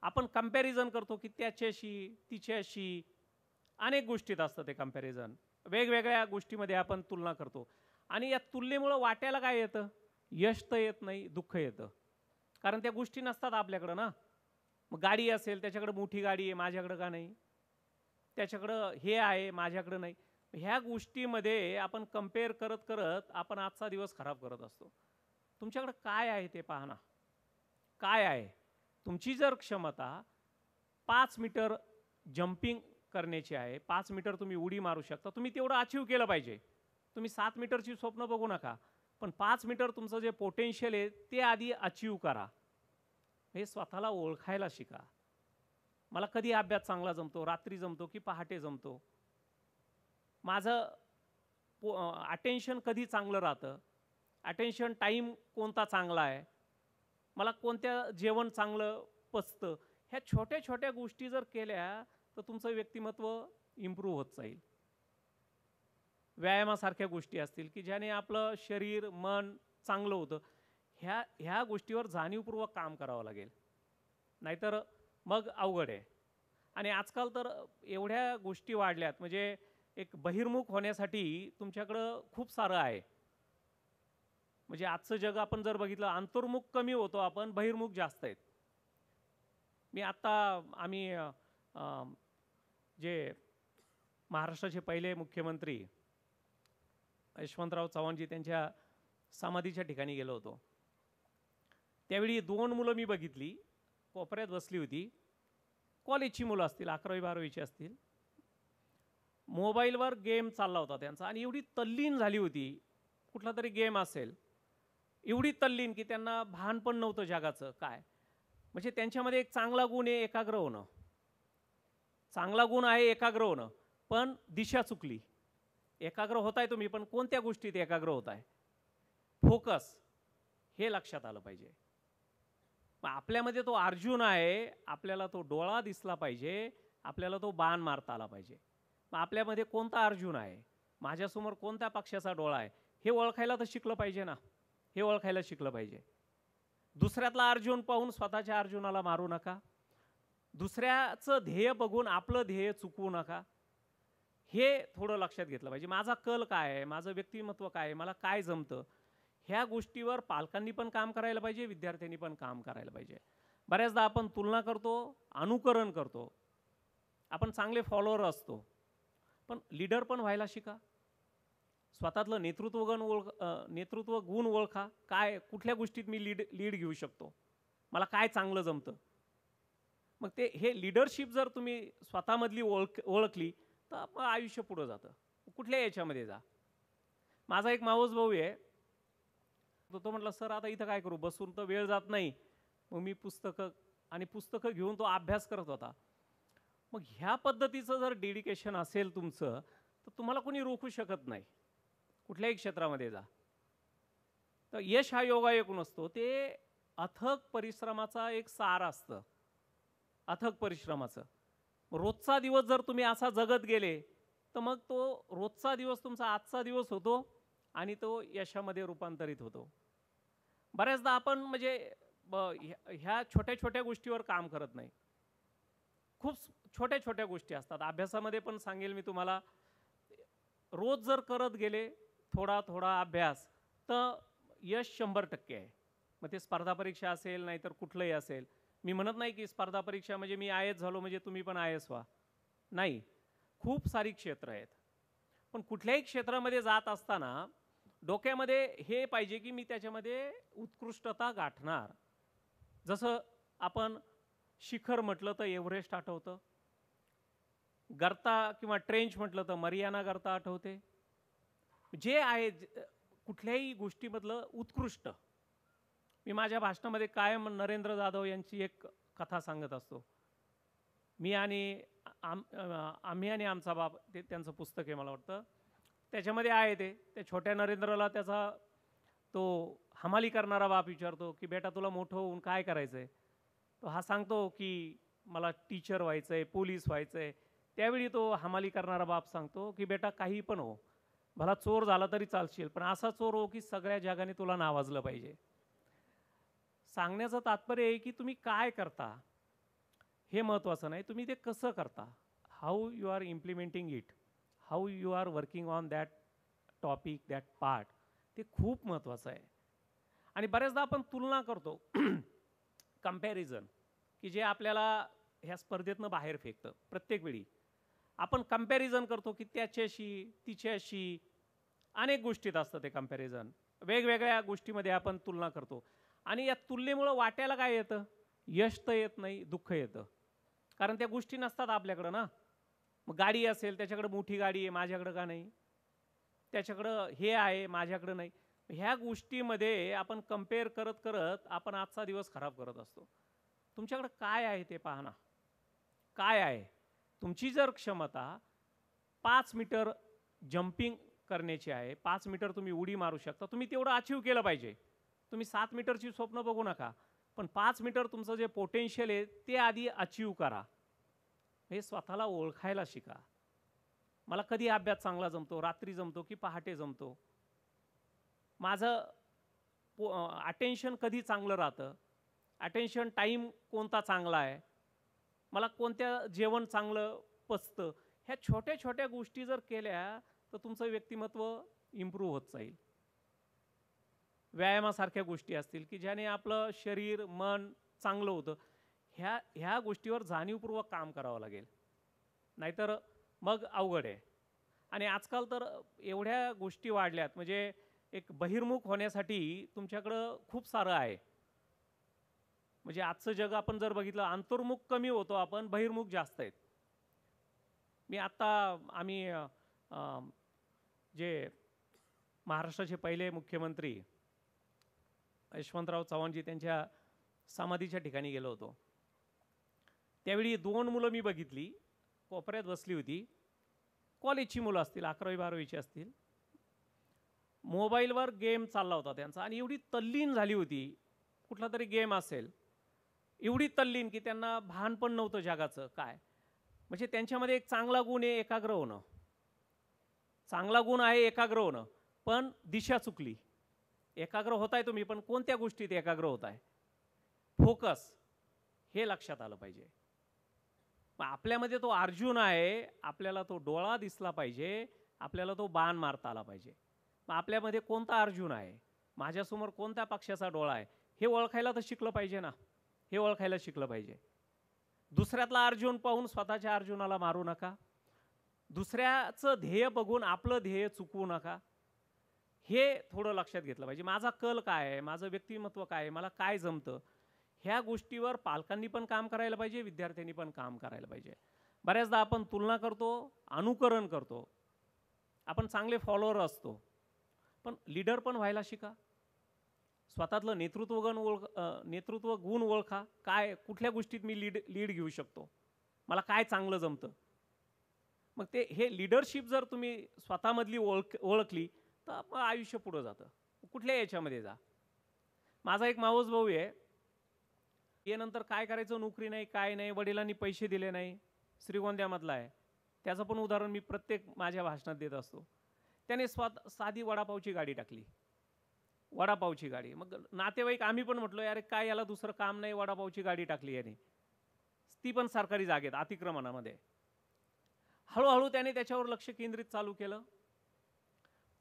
आपण कंपॅरिझन करतो की त्याच्याशी तिच्याशी, अनेक गोष्टीत असतं ते कंपॅरिझन, वेगवेगळ्या गोष्टीमध्ये आपण तुलना करतो. आणि या तुलनेमुळं वाट्याला काय येतं, यश तर येत नाही, दुःख येतं. कारण त्या गोष्टी नसतात आपल्याकडं ना. मग गाडी असेल, त्याच्याकडे मोठी गाडी आहे, माझ्याकडं का नाही, त्याच्याकडं हे आहे, माझ्याकडं नाही. ह्या गोष्टीमध्ये आपण कंपेअर करत करत आपण आजचा दिवस खराब करत असतो. तुमच्याकडं काय आहे ते पहा ना, काय आहे. तुमची जर क्षमता 5 मीटर जम्पिंग करण्याची आहे, 5 मीटर तुम्ही उडी मारू शकता, तुम्ही तेवढं अचीव केलं पाहिजे. तुम्ही 7 मीटरची स्वप्न बघू नका, पण 5 मीटर तुमचं जे पोटेन्शियल आहे ते आधी अचीव करा. हे स्वतःला ओळखायला शिका. मला कधी अभ्यास चांगला जमतो, रात्री जमतो की पहाटे जमतो, माझं अटेन्शन कधी चांगलं राहतं, अटेन्शन टाईम कोणता चांगला आहे, मला कोणत्या जेवण चांगलं पचतं. ह्या छोट्या छोट्या गोष्टी जर केल्या तर तुमचं व्यक्तिमत्व इम्प्रूव्ह होत जाईल. व्यायामासारख्या गोष्टी असतील की ज्याने आपलं शरीर मन चांगलं होतं. ह्या गोष्टीवर जाणीवपूर्वक काम करावं लागेल, नाहीतर मग अवघड आहे. आणि आजकाल तर एवढ्या गोष्टी वाढल्यात, म्हणजे एक बहिर्मुख होण्यासाठी तुमच्याकडं खूप सारं आहे. म्हणजे आजचं जग आपण जर बघितलं, अंतर्मुख कमी होतो आपण, बहिर्मुख जास्त आहेत. मी आत्ता आम्ही जे महाराष्ट्राचे पहिले मुख्यमंत्री यशवंतराव चव्हाणजी त्यांच्या समाधीच्या ठिकाणी गेलो होतो. त्यावेळी 2 मुलं मी बघितली, कोपऱ्यात बसली होती, कॉलेजची मुलं असतील, 11वी-12वीची असतील. मोबाईलवर गेम चालला होता त्यांचा आणि एवढी तल्लीन झाली होती, कुठला तरी गेम असेल, एवढी तल्लीन की त्यांना भान पण नव्हतं जगाचं काय. म्हणजे त्यांच्यामध्ये एक चांगला गुण आहे एकाग्र होणं, चांगला गुण आहे एकाग्र होणं, पण दिशा चुकली. एकाग्र होताय तुम्ही, पण कोणत्या गोष्टीत एकाग्र होताय, फोकस, हे लक्षात आलं पाहिजे. मग आपल्यामध्ये तो अर्जुन आहे, आपल्याला तो डोळा दिसला पाहिजे, आपल्याला तो बाण मारता आला पाहिजे. मग आपल्यामध्ये कोणता अर्जुन आहे, माझ्यासमोर कोणत्या पक्षाचा डोळा आहे, हे ओळखायला तर शिकलं पाहिजे ना, हे ओळखायला शिकलं पाहिजे. दुसऱ्यातला अर्जुन पाहून स्वतःच्या अर्जुनाला मारू नका, दुसऱ्याचं ध्येय बघून आपलं ध्येय चुकवू नका. हे थोडं लक्षात घेतलं पाहिजे. माझा कल काय आहे, माझं व्यक्तिमत्व काय आहे, मला काय जमतं, ह्या गोष्टीवर पालकांनी पण काम करायला पाहिजे, विद्यार्थ्यांनी पण काम करायला पाहिजे. बऱ्याचदा आपण तुलना करतो, अनुकरण करतो, आपण चांगले फॉलोअर असतो, पण लीडर पण व्हायला शिका. स्वतःतलं नेतृत्व गुण ओळखा, काय कुठल्या गोष्टीत मी लीड घेऊ शकतो, मला काय चांगलं जमतं. मग हे लीडरशिप जर तुम्ही स्वतःमधली ओळखली तर मग आयुष्य पुढं जातं, कुठल्या याच्यामध्ये जा. माझा एक मावस भाऊ आहे, तो म्हटलं सर आता इथं काय करू, बसून तर वेळ जात नाही. मग मी पुस्तकं घेऊन तो अभ्यास करत होता. मग ह्या पद्धतीचं जर डेडिकेशन असेल तुमचं, तर तुम्हाला कोणी रोखू शकत नाही, कुठल्याही क्षेत्रामध्ये जा. तर यश हा योगायोग नसतो, ते अथक परिश्रमाचा एक सार असतं, अथक परिश्रमाचं. रोजचा दिवस जर तुम्ही असा जगत गेले तर मग तो रोजचा दिवस तुमचा आजचा दिवस होतो आणि तो यशामध्ये रूपांतरित होतो. बऱ्याचदा आपण म्हणजे ह्या छोट्या छोट्या गोष्टीवर काम करत नाही. खूप छोट्या छोट्या गोष्टी असतात. अभ्यासामध्ये पण सांगेल मी तुम्हाला, रोज जर करत गेले थोडा थोडा अभ्यास तर यश 100% आहे. मग ते स्पर्धा परीक्षा असेल नाहीतर कुठलंही असेल. मी म्हणत नाही की स्पर्धा परीक्षा म्हणजे मी आय एस झालो म्हणजे तुम्ही पण आय एस व्हा, नाही. खूप सारी क्षेत्र आहेत, पण कुठल्याही क्षेत्रामध्ये जात असताना डोक्यामध्ये हे पाहिजे की मी त्याच्यामध्ये उत्कृष्टता गाठणार. जसं आपण शिखर म्हटलं तर एव्हरेस्ट आठवतं, गर्ता किंवा ट्रेंच म्हटलं तर मरियाना गर्ता आठवते. जे आहे कुठल्याही गोष्टीमधलं उत्कृष्ट. मी माझ्या भाषणामध्ये कायम नरेंद्र जाधव यांची एक कथा सांगत असतो. मी आणि आम्ही आणि आमचा बाप ते त्यांचं पुस्तक आहे मला वाटतं. त्याच्यामध्ये आहे ते त्या छोट्या नरेंद्रला त्याचा तो हमाली करणारा बाप विचारतो की बेटा तुला मोठं होऊन काय करायचं आहे. तो हा सांगतो की मला टीचर व्हायचं आहे, पोलीस व्हायचं आहे. त्यावेळी तो हमाली करणारा बाप सांगतो की बेटा काही पण हो, भला चोर झाला तरी चालशील, पण असा चोर हो की सगळ्या जगाने तुला नावाजलं पाहिजे. सांगण्याचं तात्पर्य आहे की तुम्ही काय करता हे महत्त्वाचं नाही, तुम्ही ते कसं करता, how you are implementing it, how you are working on that topic, that part, ते खूप महत्त्वाचं आहे. आणि बऱ्याचदा आपण तुलना करतो कंपॅरिझन, की जे आपल्याला ह्या स्पर्धेतनं बाहेर फेकतं. प्रत्येक वेळी आपण कंपॅरिझन करतो की त्याच्याशी तिच्याशी, अनेक गोष्टीत असतं ते कंपॅरिझन, वेगवेगळ्या गोष्टीमध्ये आपण तुलना करतो. आणि या तुलनेमुळं वाट्याला काय येतं, यश तर येत नाही, दुःख येतं. कारण त्या गोष्टी नसतात आपल्याकडं ना. मग गाडी असेल, त्याच्याकडं मोठी गाडी आहे, माझ्याकडं का नाही, त्याच्याकडं हे आहे, माझ्याकडं नाही. ह्या गोष्टीमध्ये आपण कंपेअर करत करत आपण आजचा दिवस खराब करत असतो. तुमच्याकडं काय आहे ते पहा ना. काय आहे तुमची जर क्षमता 5 मीटर जम्पिंग करण्याची आहे, 5 मीटर तुम्ही उडी मारू शकता, तुम्ही तेवढं अचीव केलं पाहिजे. तुम्ही 7 मीटरची स्वप्न बघू नका, पण 5 मीटर तुमचं जे पोटेन्शियल आहे ते आधी अचीव करा. हे स्वतःला ओळखायला शिका. मला कधी अभ्यास चांगला जमतो, रात्री जमतो की पहाटे जमतो, माझं अटेन्शन कधी चांगलं राहतं, अटेन्शन टाईम कोणता चांगला आहे, मला कोणत्या जेवण चांगलं पचतं. ह्या छोट्या छोट्या गोष्टी जर केल्या तर तुमचं व्यक्तिमत्व इम्प्रूव्ह होत जाईल. व्यायामासारख्या गोष्टी असतील की ज्याने आपलं शरीर मन चांगलं होतं. ह्या गोष्टीवर जाणीवपूर्वक काम करावं लागेल, नाहीतर मग अवघड आहे. आणि आजकाल तर एवढ्या गोष्टी वाढल्यात, म्हणजे एक बहिर्मुख होण्यासाठी तुमच्याकडं खूप सारं आहे. म्हणजे आजचं जग आपण जर बघितलं, अंतर्मुख कमी होतो आपण, बहिर्मुख जास्त आहेत. मी आत्ता आम्ही जे महाराष्ट्राचे पहिले मुख्यमंत्री यशवंतराव चव्हाणजी त्यांच्या समाधीच्या ठिकाणी गेलो होतो. त्यावेळी 2 मुलं मी बघितली, कोपऱ्यात बसली होती. कॉलेजची मुलं असतील, 11वी 12वीची असतील. मोबाईलवर गेम चालला होता त्यांचा आणि एवढी तल्लीन झाली होती, कुठला तरी गेम असेल, एवढी तल्लीन की त्यांना भान पण नव्हतं जगाचं काय. म्हणजे त्यांच्यामध्ये एक चांगला गुण आहे एकाग्र होणं, चांगला गुण आहे एकाग्र होणं, पण दिशा चुकली. एकाग्र होताय तुम्ही, पण कोणत्या गोष्टीत एकाग्र होताय, फोकस, हे लक्षात आलं पाहिजे. मग आपल्यामध्ये तो अर्जुन आहे, आपल्याला तो डोळा दिसला पाहिजे, आपल्याला तो बाण मारता आला पाहिजे. मग आपल्यामध्ये कोणता अर्जुन आहे, माझ्यासमोर कोणत्या पक्षाचा डोळा आहे, हे ओळखायला तर शिकलं पाहिजे ना, हे ओळखायला शिकलं पाहिजे. दुसऱ्यातला अर्जुन पाहून स्वतःच्या अर्जुनाला मारू नका, दुसऱ्याचं ध्येय बघून आपलं ध्येय चुकवू नका. हे थोडं लक्षात घेतलं पाहिजे. माझा कल काय आहे, माझं व्यक्तिमत्व काय आहे, मला काय जमतं, ह्या गोष्टीवर पालकांनी पण काम करायला पाहिजे, विद्यार्थ्यांनी पण काम करायला पाहिजे. बऱ्याचदा आपण तुलना करतो, अनुकरण करतो, आपण चांगले फॉलोअर असतो, पण लीडर पण व्हायला शिका. स्वतःतलं नेतृत्व गुण ओळखा. काय कुठल्या गोष्टीत मी लीड घेऊ शकतो, मला काय चांगलं जमतं. मग हे लीडरशिप जर तुम्ही स्वतःमधली ओळखली तर मग आयुष्य पुढं जातं. कुठल्या याच्यामध्ये जा. माझा एक मावस भाऊ आहे, हे नंतर काय करायचं, नोकरी नाही, काय नाही, वडिलांनी पैसे दिले नाही, श्रीगोंद्यामधला आहे. त्याचं पण उदाहरण मी प्रत्येक माझ्या भाषणात देत असतो. त्याने साधी वडापावची गाडी टाकली, वडापावची गाडी. मग नातेवाईक आम्ही पण म्हटलो, अरे काय याला दुसरं काम नाही, वडापावची गाडी टाकली याने, ती पण सरकारी जागेत अतिक्रमणामध्ये. हळूहळू त्याने त्याच्यावर लक्ष केंद्रित चालू केलं.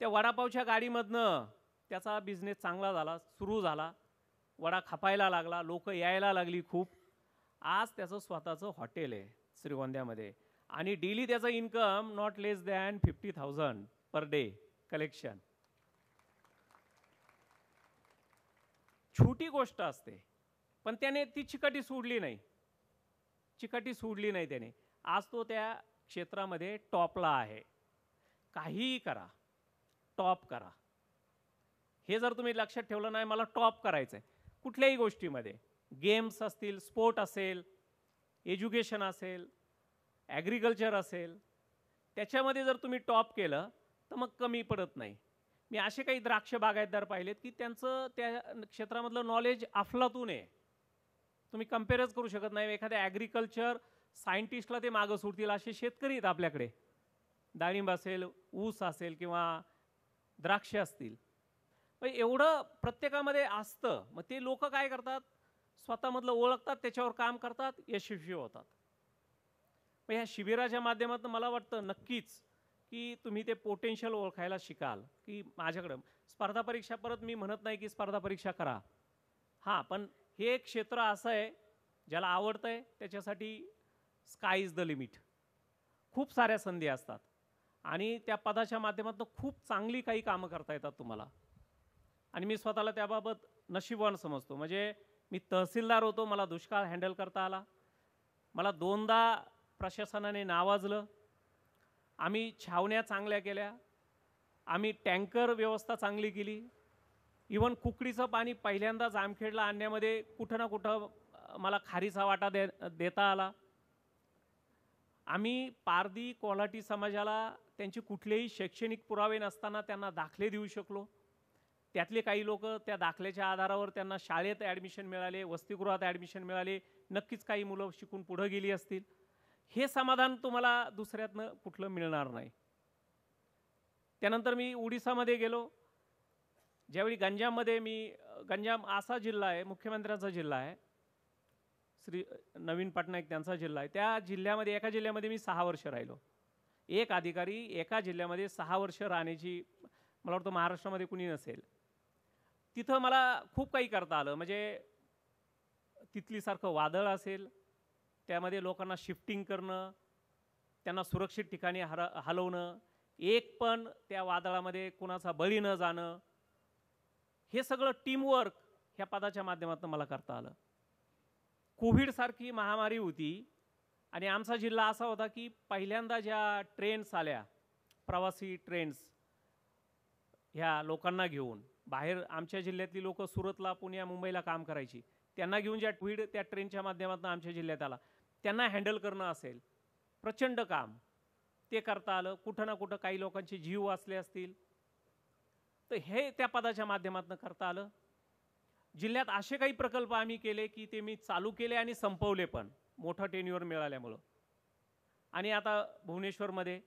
त्या वडापावच्या गाडीमधनं त्याचा बिझनेस चांगला झाला, सुरू झाला, वडा खपायला लागला, लोक यायला लागली खूप. आज त्याचं स्वतःचं हॉटेल आहे श्रीगोंद्यामध्ये आणि डेली त्याचं income not less than 50,000 per day collection. छोटी गोष्ट असते, पण त्याने ती चिकाटी सोडली नाही, त्याने. आज तो त्या क्षेत्रामध्ये टॉपला आहे. काहीही करा, टॉप करा. हे जर तुम्ही लक्षात ठेवलं नाही, मला टॉप करायचं आहे कुठल्याही गोष्टीमध्ये, गेम्स असतील, स्पोर्ट असेल, एज्युकेशन असेल, ॲग्रिकल्चर असेल, त्याच्यामध्ये जर तुम्ही टॉप केलं तर मग कमी पडत नाही. मी असे काही द्राक्ष बागायतदार पाहिलेत की त्यांचं त्या क्षेत्रामधलं नॉलेज अफलातून आहे. तुम्ही कम्पेअरच करू शकत नाही. एखाद्या ॲग्रिकल्चर सायंटिस्टला ते मागं सोडतील असे शेतकरी आहेत आपल्याकडे. डाळिंब असेल, ऊस असेल किंवा द्राक्ष असतील. पण एवढं प्रत्येकामध्ये असतं. मग ते लोक काय करतात, स्वतःमधलं ओळखतात, त्याच्यावर काम करतात, यशस्वी होतात. मग ह्या शिबिराच्या माध्यमातून मला वाटतं नक्कीच की तुम्ही ते पोटेन्शियल ओळखायला शिकाल की माझ्याकडं स्पर्धा परीक्षा, परत मी म्हणत नाही की स्पर्धा परीक्षा करा. हां, पण हे एक क्षेत्र असं आहे ज्याला आवडतं आहे त्याच्यासाठी स्काय इज द लिमिट. खूप साऱ्या संधी असतात आणि त्या पदाच्या माध्यमातून खूप चांगली काही कामं करता येतात तुम्हाला. आणि मी स्वतःला त्याबाबत नशीबवान समजतो. म्हणजे मी तहसीलदार होतो, मला दुष्काळ हँडल करता आला. मला 2दा प्रशासनाने नावाजलं. आम्ही छावण्या चांगल्या केल्या, आम्ही टँकर व्यवस्था चांगली केली. इवन कुकडीचं पाणी पहिल्यांदा जामखेडला आणण्यामध्ये कुठं ना कुठं मला खारीचा वाटा देता आला. आम्ही पारधी कोल्हाटी समाजाला त्यांचे कुठलेही शैक्षणिक पुरावे नसताना त्यांना दाखले देऊ शकलो. त्यातले काही लोक त्या दाखल्याच्या आधारावर त्यांना शाळेत ॲडमिशन मिळाले, वसतिगृहात ॲडमिशन मिळाले. नक्कीच काही मुलं शिकून पुढे गेली असतील. हे समाधान तुम्हाला दुसऱ्यातनं कुठलं मिळणार नाही. त्यानंतर मी उडीसामध्ये गेलो. ज्यावेळी गंजाममध्ये गंजाम असा जिल्हा आहे, मुख्यमंत्र्यांचा जिल्हा आहे, श्री नवीन पटनायक त्यांचा जिल्हा आहे. त्या जिल्ह्यामध्ये एका जिल्ह्यामध्ये मी 6 वर्ष राहिलो. एक अधिकारी एका जिल्ह्यामध्ये 6 वर्ष राहण्याची मला वाटतं महाराष्ट्रामध्ये कुणी नसेल. तिथं मला खूप काही करता आलं. म्हणजे तिथलीसारखं वादळ असेल, त्यामध्ये लोकांना शिफ्टिंग करणं, त्यांना सुरक्षित ठिकाणी हलवणं, एक पण त्या वादळामध्ये कुणाचा बळी न जाणं, हे सगळं टीमवर्क ह्या पदाच्या माध्यमातून मला करता आलं. कोविडसारखी महामारी होती आणि आमचा जिल्हा असा होता की पहिल्यांदा ज्या ट्रेन्स आल्या, प्रवासी ट्रेन्स, ह्या लोकांना घेऊन बाहेर आमच्या जिल्ह्यातली लोक सुरतला, पुण्या, मुंबईला काम करायची, त्यांना घेऊन ज्या कोविड त्या ट्रेनच्या माध्यमातून आमच्या जिल्ह्यात आला, त्यांना हँडल करणं असेल, प्रचंड काम ते करता आलं. कुठं ना कुठं काही लोकांचे जीव वाचले असतील, तर हे त्या पदाच्या माध्यमातून करता आलं. जिल्ह्यात असे काही प्रकल्प आम्ही केले की ते मी चालू केले आणि संपवले पण, मोठं टेन्युअर मिळाल्यामुळं. आणि आता भुवनेश्वरमध्ये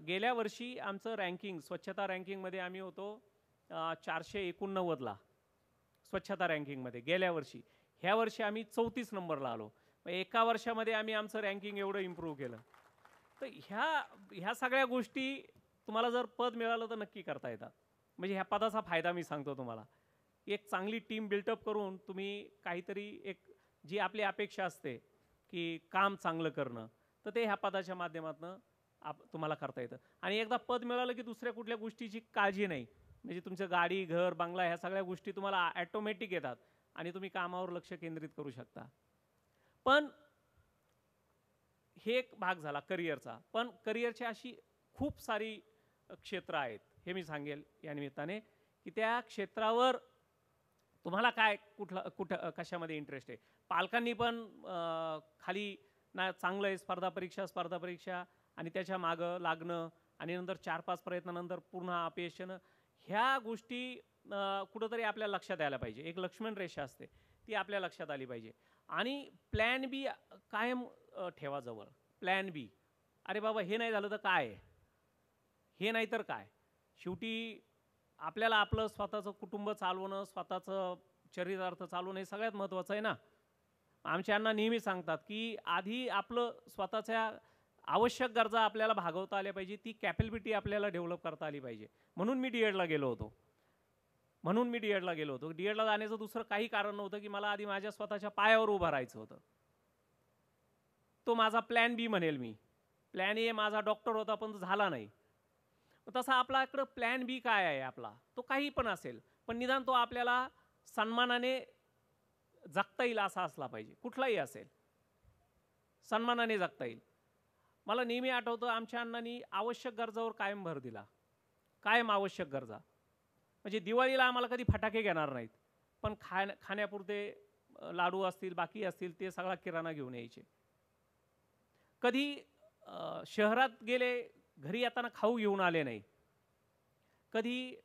गेल्या वर्षी आमचं रँकिंग, स्वच्छता रँकिंगमध्ये आम्ही होतो 489ला स्वच्छता रँकिंगमध्ये गेल्या वर्षी. ह्या वर्षी आम्ही 34 नंबरला आलो. एका वर्षामध्ये आम्ही आमचं रँकिंग एवढं इम्प्रूव्ह केलं. तर ह्या सगळ्या गोष्टी तुम्हाला जर पद मिळालं तर नक्की करता येतात. म्हणजे ह्या पदाचा फायदा मी सांगतो तुम्हाला. एक चांगली टीम बिल्टअप करून तुम्ही काहीतरी एक जी आपली अपेक्षा असते की काम चांगलं करणं, तर ते ह्या पदाच्या माध्यमातून तुम्हाला करता येतं. आणि एकदा पद मिळालं की दुसऱ्या कुठल्या गोष्टीची काळजी नाही. म्हणजे तुमचं गाडी, घर, बंगला ह्या सगळ्या गोष्टी तुम्हाला ॲटोमॅटिक येतात आणि तुम्ही कामावर लक्ष केंद्रित करू शकता. पण हे एक भाग झाला करिअरचा. पण करिअरची अशी खूप सारी क्षेत्र आहेत, हे मी सांगेल या निमित्ताने, की त्या क्षेत्रावर तुम्हाला काय कुठं कशामध्ये इंटरेस्ट आहे. पालकांनी पण खाली ना चांगलं आहे स्पर्धा परीक्षा आणि त्याच्या मागं लागणं आणि नंतर 4-5 प्रयत्नानंतर पुन्हा अपयश येणं, ह्या गोष्टी कुठंतरी आपल्या लक्षात यायला पाहिजे. एक लक्ष्मण रेषा असते, ती आपल्या लक्षात आली पाहिजे. आणि प्लॅन बी कायम ठेवा जवळ. प्लॅन बी, अरे बाबा हे नाही झालं तर काय, हे नाही तर काय. शेवटी आपल्याला आपलं स्वतःचं कुटुंब चालवणं, स्वतःचं चरितार्थ चालवणं हे सगळ्यात महत्त्वाचं आहे ना. आमच्या अण्णा नेहमी सांगतात की आधी आपलं स्वतःच्या आवश्यक गरजा आपल्याला भागवता आल्या पाहिजे, ती कॅपॅबिलिटी आपल्याला डेव्हलप करता आली पाहिजे. म्हणून मी डीएडला गेलो होतो. डीएडला जाण्याचं दुसरं काही कारण नव्हतं की मला आधी माझ्या स्वतःच्या पायावर उभं राहायचं होतं. तो माझा प्लॅन बी म्हणेल मी. प्लॅन ए माझा डॉक्टर होता पण तो झाला नाही. तसा आपल्याकडं प्लॅन बी काय आहे आपला, तो काही पण असेल, पण निदान तो आपल्याला सन्मानाने जगता येईल असा असला पाहिजे. कुठलाही असेल, सन्मानाने जगता येईल. मला नेहमी आठवतं आमच्या अण्णांनी आवश्यक गरजावर कायम भर दिला. कायम आवश्यक गरजा. म्हणजे दिवाळीला आम्हाला कधी फटाके घेणार नाहीत, पण खाण्यापुरते लाडू असतील, बाकी असतील, ते सगळा किराणा घेऊन यायचे. कधी शहरात गेले, घरी येताना खाऊ घेऊन आले नाही. कधी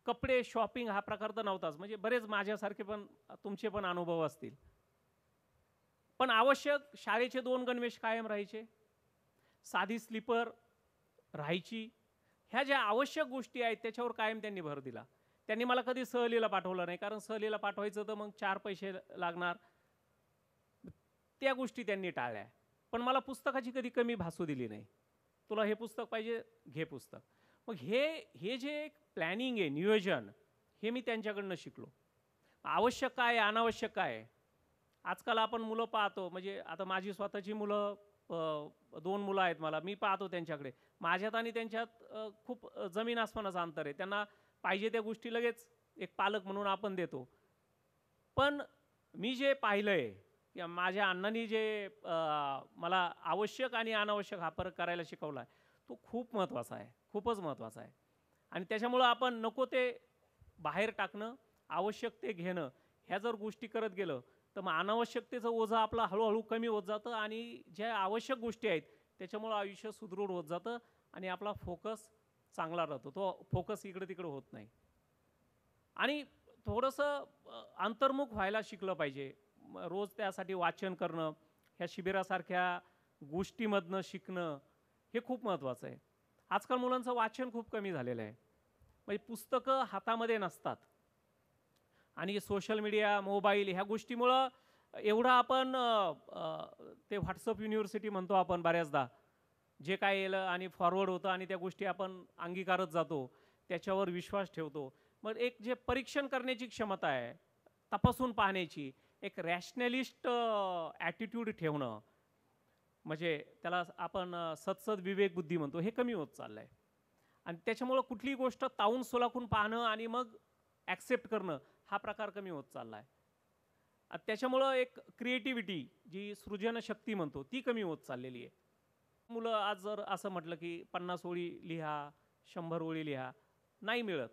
कपडे शॉपिंग हा प्रकार तर नव्हताच. म्हणजे बरेच माझ्यासारखे पण तुमचे पण अनुभव असतील. पण आवश्यक शाळेचे 2 गणवेश कायम राहायचे, साधी स्लीपर राहायची. ह्या ज्या आवश्यक गोष्टी आहेत त्याच्यावर कायम त्यांनी भर दिला. त्यांनी मला कधी सहलीला पाठवलं नाही, कारण सहलीला पाठवायचं तर मग 4 पैसे लागणार, त्या गोष्टी त्यांनी टाळल्या. पण मला पुस्तकाची कधी कमी भासू दिली नाही. तुला हे पुस्तक पाहिजे, घे पुस्तक. मग हे जे प्लॅनिंग आहे, नियोजन, हे मी त्यांच्याकडनं शिकलो. आवश्यक काय, अनावश्यक काय. आजकाल आपण मुलं पाहतो, म्हणजे आता माझी स्वतःची मुलं, 2 मुलं आहेत मला, मी पाहतो त्यांच्याकडे. माझ्यात आणि त्यांच्यात खूप जमीन आसमानाचं अंतर आहे. त्यांना पाहिजे त्या गोष्टी लगेच एक पालक म्हणून आपण देतो. पण मी जे पाहिलंय की माझ्या अण्णांनी जे मला आवश्यक आणि अनावश्यक हा फरक करायला शिकवला आहे, तो खूप महत्त्वाचा आहे, खूपच महत्त्वाचा आहे. आणि त्याच्यामुळं आपण नको ते बाहेर टाकणं, आवश्यक ते घेणं, ह्या जर गोष्टी करत गेलं तर मग अनावश्यकतेचं ओझं आपलं हळूहळू कमी होत जातं आणि ज्या आवश्यक गोष्टी आहेत त्याच्यामुळं आयुष्य सुदृढ होत जातं आणि आपला फोकस चांगला राहतो. तो फोकस इकडे तिकडे होत नाही. आणि थोडंसं अंतर्मुख व्हायला शिकलं पाहिजे. रोज त्यासाठी वाचन करणं, ह्या शिबिरासारख्या गोष्टीमधनं शिकणं, हे खूप महत्त्वाचं आहे. आजकाल मुलांचं वाचन खूप कमी झालेलं आहे. म्हणजे पुस्तकं हातामध्ये नसतात आणि सोशल मीडिया, मोबाईल ह्या गोष्टीमुळं एवढं आपण ते व्हॉट्सअप युनिव्हर्सिटी म्हणतो आपण बऱ्याचदा, जे काय येलं आणि फॉरवर्ड होतं आणि त्या गोष्टी आपण अंगीकारत जातो, त्याच्यावर विश्वास ठेवतो. मग एक जे परीक्षण करण्याची क्षमता आहे, तपासून पाहण्याची, एक रॅशनलिस्ट ॲटिट्यूड ठेवणं, म्हणजे त्याला आपण सत्सद विवेक बुद्धी म्हणतो, हे कमी होत चाललं आहे. आणि त्याच्यामुळं कुठलीही गोष्ट तावून सुलाखून पाहणं आणि मग ॲक्सेप्ट करणं हा प्रकार कमी होत चालला आहे. त्याच्यामुळं एक क्रिएटिव्हिटी, जी सृजनशक्ती म्हणतो, ती कमी होत चाललेली आहे. मुलं आज जर असं म्हटलं की 50 ओळी लिहा, 100 ओळी लिहा, नाही मिळत.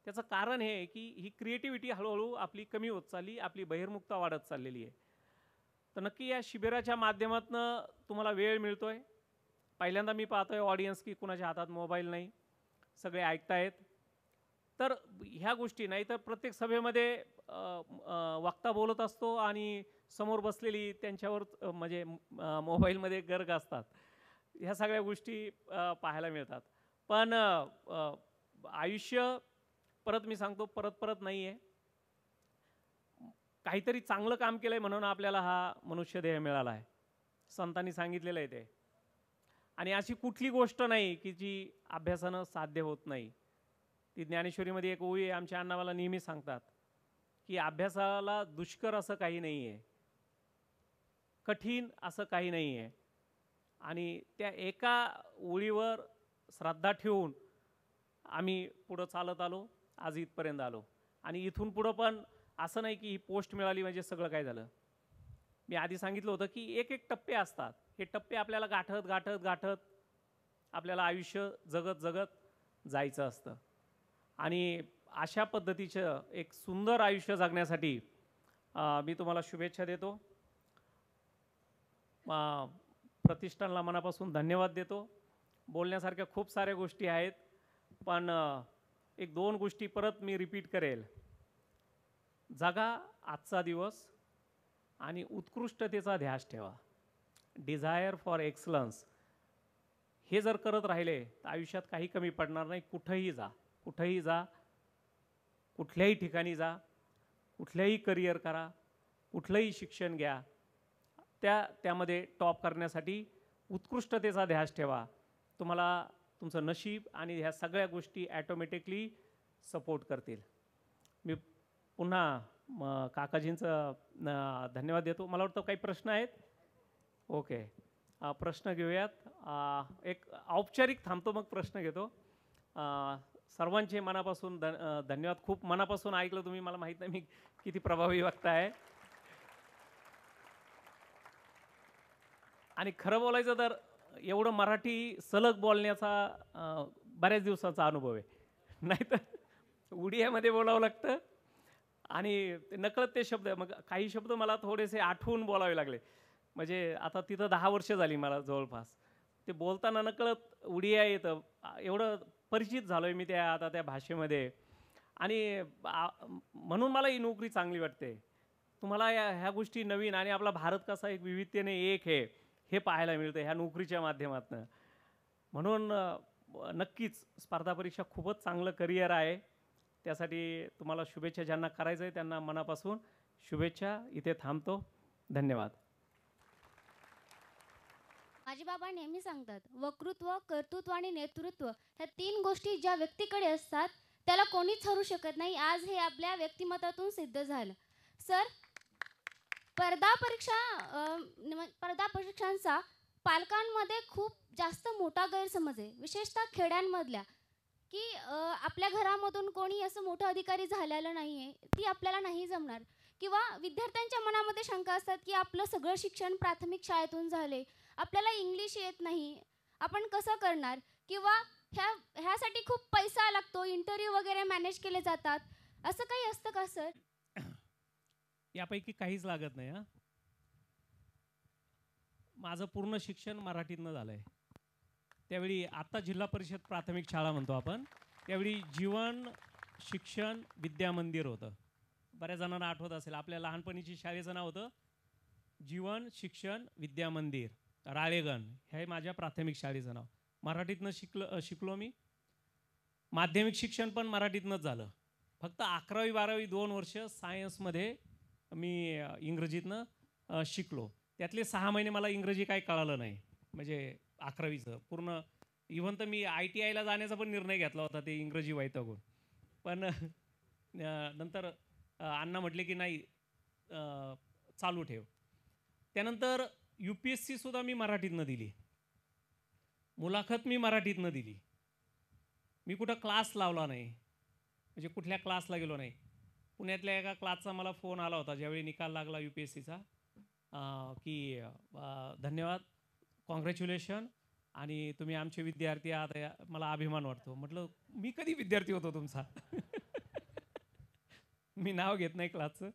त्याचं कारण हे आहे की ही क्रिएटिव्हिटी हळूहळू आपली कमी होत चालली, आपली बहिर्मुखता वाढत चाललेली आहे. तर नक्की या शिबिराच्या माध्यमातून तुम्हाला वेळ मिळतोय. पहिल्यांदा मी पाहतोय ऑडियन्स की कुणाच्या हातात मोबाईल नाही, सगळे ऐकतायत. तर ह्या गोष्टी नाही तर प्रत्येक सभेमध्ये वक्ता बोलत असतो आणि समोर बसलेली त्यांच्यावर म्हणजे मोबाईलमध्ये गर्ग असतात. ह्या सगळ्या गोष्टी पाहायला मिळतात. पण आयुष्य, परत मी सांगतो, परत परत नाही आहे. काहीतरी चांगलं काम केलं आहे म्हणून आपल्याला हा मनुष्यदेह मिळाला आहे. संतांनी सांगितलेलं आहे ते. आणि अशी कुठली गोष्ट नाही की जी अभ्यासानं साध्य होत नाही. ती ज्ञानेश्वरीमध्ये एक ओळी आहे, आमच्या अण्णा मला नेहमी सांगतात की अभ्यासाला दुष्कर असं काही नाही आहे, कठीण असं काही नाही आहे. आणि त्या एका ओळीवर श्रद्धा ठेवून आम्ही पुढं चालत आलो, आज इथपर्यंत आलो. आणि इथून पुढं पण असं नाही की ही पोस्ट मिळाली म्हणजे सगळं काय झालं. मी आधी सांगितलं होतं की एक एक टप्पे असतात. हे टप्पे आपल्याला गाठत गाठत गाठत आपल्याला आयुष्य जगत जगत जायचं असतं. आणि अशा पद्धतीचं एक सुंदर आयुष्य जगण्यासाठी मी तुम्हाला शुभेच्छा देतो. प्रतिष्ठानला मनापासून धन्यवाद देतो. बोलण्यासारख्या खूप साऱ्या गोष्टी आहेत, पण एक 2 गोष्टी परत मी रिपीट करेल. जगा आजचा दिवस आणि उत्कृष्टतेचा ध्यास ठेवा. डिझायर फॉर एक्सलन्स हे जर करत राहिले तर आयुष्यात काही कमी पडणार नाही. कुठंही जा, कुठंही जा, कुठल्याही ठिकाणी जा, कुठल्याही करिअर करा, कुठलंही शिक्षण घ्या, त्यामध्ये टॉप करण्यासाठी उत्कृष्टतेचा ध्यास ठेवा. तुम्हाला तुमचं नशीब आणि ह्या सगळ्या गोष्टी ॲटोमॅटिकली सपोर्ट करतील. मी पुन्हा काकाजींचं धन्यवाद देतो. मला वाटतं काही प्रश्न आहेत. ओके, प्रश्न घेऊयात. एक औपचारिक थांबतो, मग प्रश्न घेतो. सर्वांचे मनापासून धन्यवाद. खूप मनापासून ऐकलं तुम्ही. मला माहीत नाही मी किती प्रभावी वक्ता आहे. आणि खरं बोलायचं तर एवढं मराठी सलग बोलण्याचा बऱ्याच दिवसाचा अनुभव आहे. नाहीतर उडियामध्ये बोलावं लागतं आणि नकळत ते शब्द, मग काही शब्द मला थोडेसे आठवून बोलावे लागले. म्हणजे आता तिथं 10 वर्ष झाली मला जवळपास. ते बोलताना नकळत उडिया येतं. एवढं परिचित झालोय मी त्या भाषेमध्ये. आणि म्हणून मला ही नोकरी चांगली वाटते. तुम्हाला ह्या गोष्टी नवीन आणि आपला भारत कसा एक विविधतेने एक आहे हे पाहायला मिळतं ह्या नोकरीच्या माध्यमातून. म्हणून नक्कीच स्पर्धा परीक्षा खूपच चांगलं करिअर आहे. त्यासाठी तुम्हाला शुभेच्छा. ज्यांना करायचं आहे त्यांना मनापासून शुभेच्छा. इथे थांबतो. धन्यवाद. माझे बाबा नेहमी सांगतात, वक्तृत्व, कर्तृत्व आणि नेतृत्व ह्या 3 गोष्टी ज्या व्यक्तीकडे असतात त्याला कोणीच हरू शकत नाही. आज हे आपल्या व्यक्तिमत्वातून सिद्ध झालं. सर, स्पर्धा परीक्षांचा पालकांमध्ये खूप जास्त मोठा गैरसमज आहे, विशेषतः खेड्यांमधल्या, की आपल्या घरामधून कोणी असं मोठं अधिकारी झालेलं नाही आहे, ती आपल्याला नाही जमणार. किंवा विद्यार्थ्यांच्या मनामध्ये शंका असतात, की आपलं सगळं शिक्षण प्राथमिक शाळेतून झाले, आपल्याला इंग्लिश येत नाही, आपण कसं करणार? किंवा ह्यासाठी खूप पैसा लागतो, इंटरव्ह्यू वगैरे मॅनेज केले जातात, असं काही असतं का सर? यापैकी काहीच लागत नाही. माझं पूर्ण शिक्षण मराठीतनं झालं आहे. त्यावेळी आत्ता जिल्हा परिषद प्राथमिक शाळा म्हणतो आपण, त्यावेळी जीवन शिक्षण विद्या मंदिर होतं. बऱ्याच जणांना आठवत असेल, आपल्या लहानपणीची शाळेचं नाव होतं जीवन शिक्षण विद्या मंदिर राळेगण. हे माझ्या प्राथमिक शाळेचं नाव. मराठीतनं शिकलो मी. माध्यमिक शिक्षण पण मराठीतनंच झालं. फक्त 11वी 12वी 2 वर्ष सायन्समध्ये मी इंग्रजीतनं शिकलो. त्यातले 6 महिने मला इंग्रजी काही कळालं नाही. म्हणजे 11वीचं पूर्ण. इव्हन तर मी ITIला जाण्याचा पण निर्णय घेतला होता ते इंग्रजी वैतागून. पण नंतर अण्णा म्हटले की नाही, चालू ठेव. त्यानंतर UPSC सुद्धा मी मराठीतनं दिली. मुलाखत मी मराठीतनं दिली. मी कुठं क्लास लावला नाही, म्हणजे कुठल्या क्लासला गेलो नाही. पुण्यातल्या एका क्लासचा मला फोन आला होता ज्यावेळी निकाल लागला UPSCचा, की धन्यवाद, कॉंग्रॅच्युलेशन, आणि तुम्ही आमचे विद्यार्थी आहात, मला अभिमान वाटतो. म्हटलं मी कधी विद्यार्थी होतो तुमचा? मी नाव घेत नाही क्लासचं.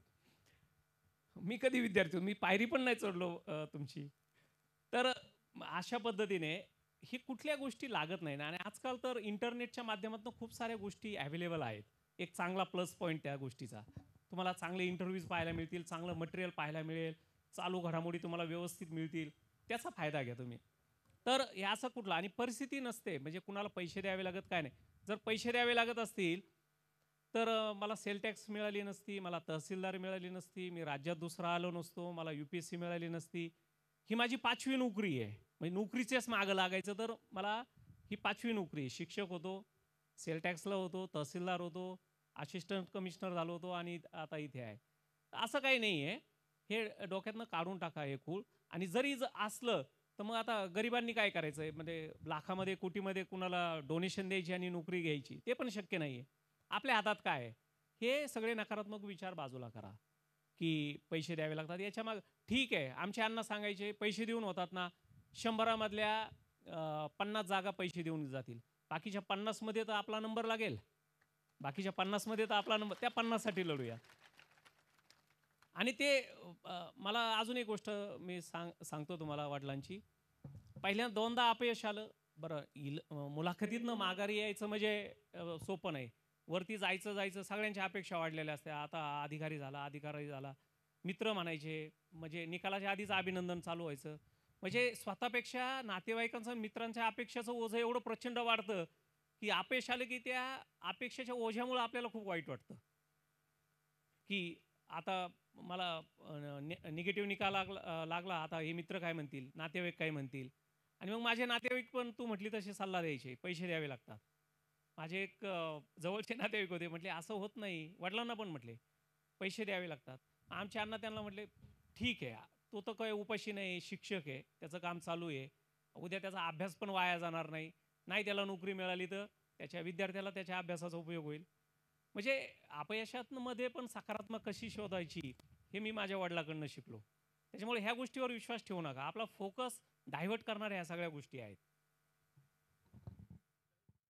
मी कधी विद्यार्थी होतो? मी पायरी पण नाही चढलो तुमची. तर अशा पद्धतीने ही कुठल्या गोष्टी लागत नाही ना. आणि आजकाल तर इंटरनेटच्या माध्यमातून खूप साऱ्या गोष्टी अवेलेबल आहेत. एक चांगला प्लस पॉईंट त्या गोष्टीचा. तुम्हाला चांगले इंटरव्ह्यूज पाहायला मिळतील, चांगलं मटेरियल पाहायला मिळेल, चालू घडामोडी तुम्हाला व्यवस्थित मिळतील, त्याचा फायदा घ्या तुम्ही. तर हे असं कुठलं, आणि परिस्थिती नसते म्हणजे कुणाला पैसे द्यावे लागत काय नाही. जर पैसे द्यावे लागत असतील तर मला सेल टॅक्स मिळाली नसती, मला तहसीलदार मिळाली नसती, मी राज्यात दुसरा आलो नसतो, मला UPSC मिळाली नसती. ही माझी 5वी नोकरी आहे. म्हणजे नोकरीचेच मागं लागायचं तर मला ही 5वी नोकरी आहे. शिक्षक होतो, सेल टॅक्सला होतो, तहसीलदार होतो, असिस्टंट कमिशनर झालो होतो, आणि आता इथे आहे. असं काही नाही आहे. हे डोक्यातनं काढून टाका हे खूळ. आणि जरी असलं तर मग आता गरिबांनी काय करायचं आहे? म्हणजे लाखामध्ये कोटीमध्ये कुणाला डोनेशन द्यायची आणि नोकरी घ्यायची, ते पण शक्य नाही आहे. आपल्या हातात काय आहे? हे सगळे नकारात्मक विचार बाजूला करा, की पैसे द्यावे लागतात याच्या माग. ठीक आहे, आमचे अण्णा सांगायचे पैसे देऊन होतात ना. 100मधल्या 50 जागा पैसे देऊन जातील, बाकीच्या 50 मध्ये तर आपला नंबर लागेल. बाकीच्या 50 मध्ये तर आपला नंबर, त्या 50 साठी लढूया. आणि ते मला अजून एक गोष्ट मी सांगतो तुम्हाला वडिलांची. पहिल्यांदा 2दा अपयश आलं. बरं, मुलाखतीतनं माघारी यायचं म्हणजे सोपं नाही. वरती जायचं सगळ्यांच्या अपेक्षा वाढलेल्या असत्या. आता अधिकारी झाला, मित्र म्हणायचे, म्हणजे निकालाच्या आधीच अभिनंदन चालू व्हायचं. म्हणजे स्वतःपेक्षा नातेवाईकांचं, मित्रांच्या अपेक्षाचं ओझं एवढं प्रचंड वाढतं की अपयश आलं की त्या अपेक्षेच्या ओझ्यामुळे आपल्याला खूप वाईट वाटतं, की आता मला निगेटिव्ह निकाल लागला, आता हे मित्र काय म्हणतील, नातेवाईक काय म्हणतील. आणि मग माझे नातेवाईक पण तू म्हटली तसे सल्ला द्यायचे, पैसे द्यावे लागतात. माझे एक जवळचे नातेवाईक होते, म्हटले असं होत नाही. वडिलांना पण म्हटले पैसे द्यावे लागतात. आमचे अण्णा त्यांना म्हटले ठीक आहे, तो तर काय उपाशी नाही, शिक्षक आहे, त्याचं काम चालू आहे, उद्या त्याचा अभ्यास पण वाया जाणार नाही, नाही त्याला नोकरी मिळाली तर त्याच्या विद्यार्थ्याला त्याच्या अभ्यासाचा उपयोग होईल. म्हणजे अपयशामध्ये पण सकारात्मक कशी शोधायची हे मी माझ्या वडिलांकडून शिकलो. त्याच्यामुळे ह्या गोष्टीवर विश्वास ठेवू नका. आपला फोकस डायव्हर्ट करणाऱ्या ह्या सगळ्या गोष्टी आहेत.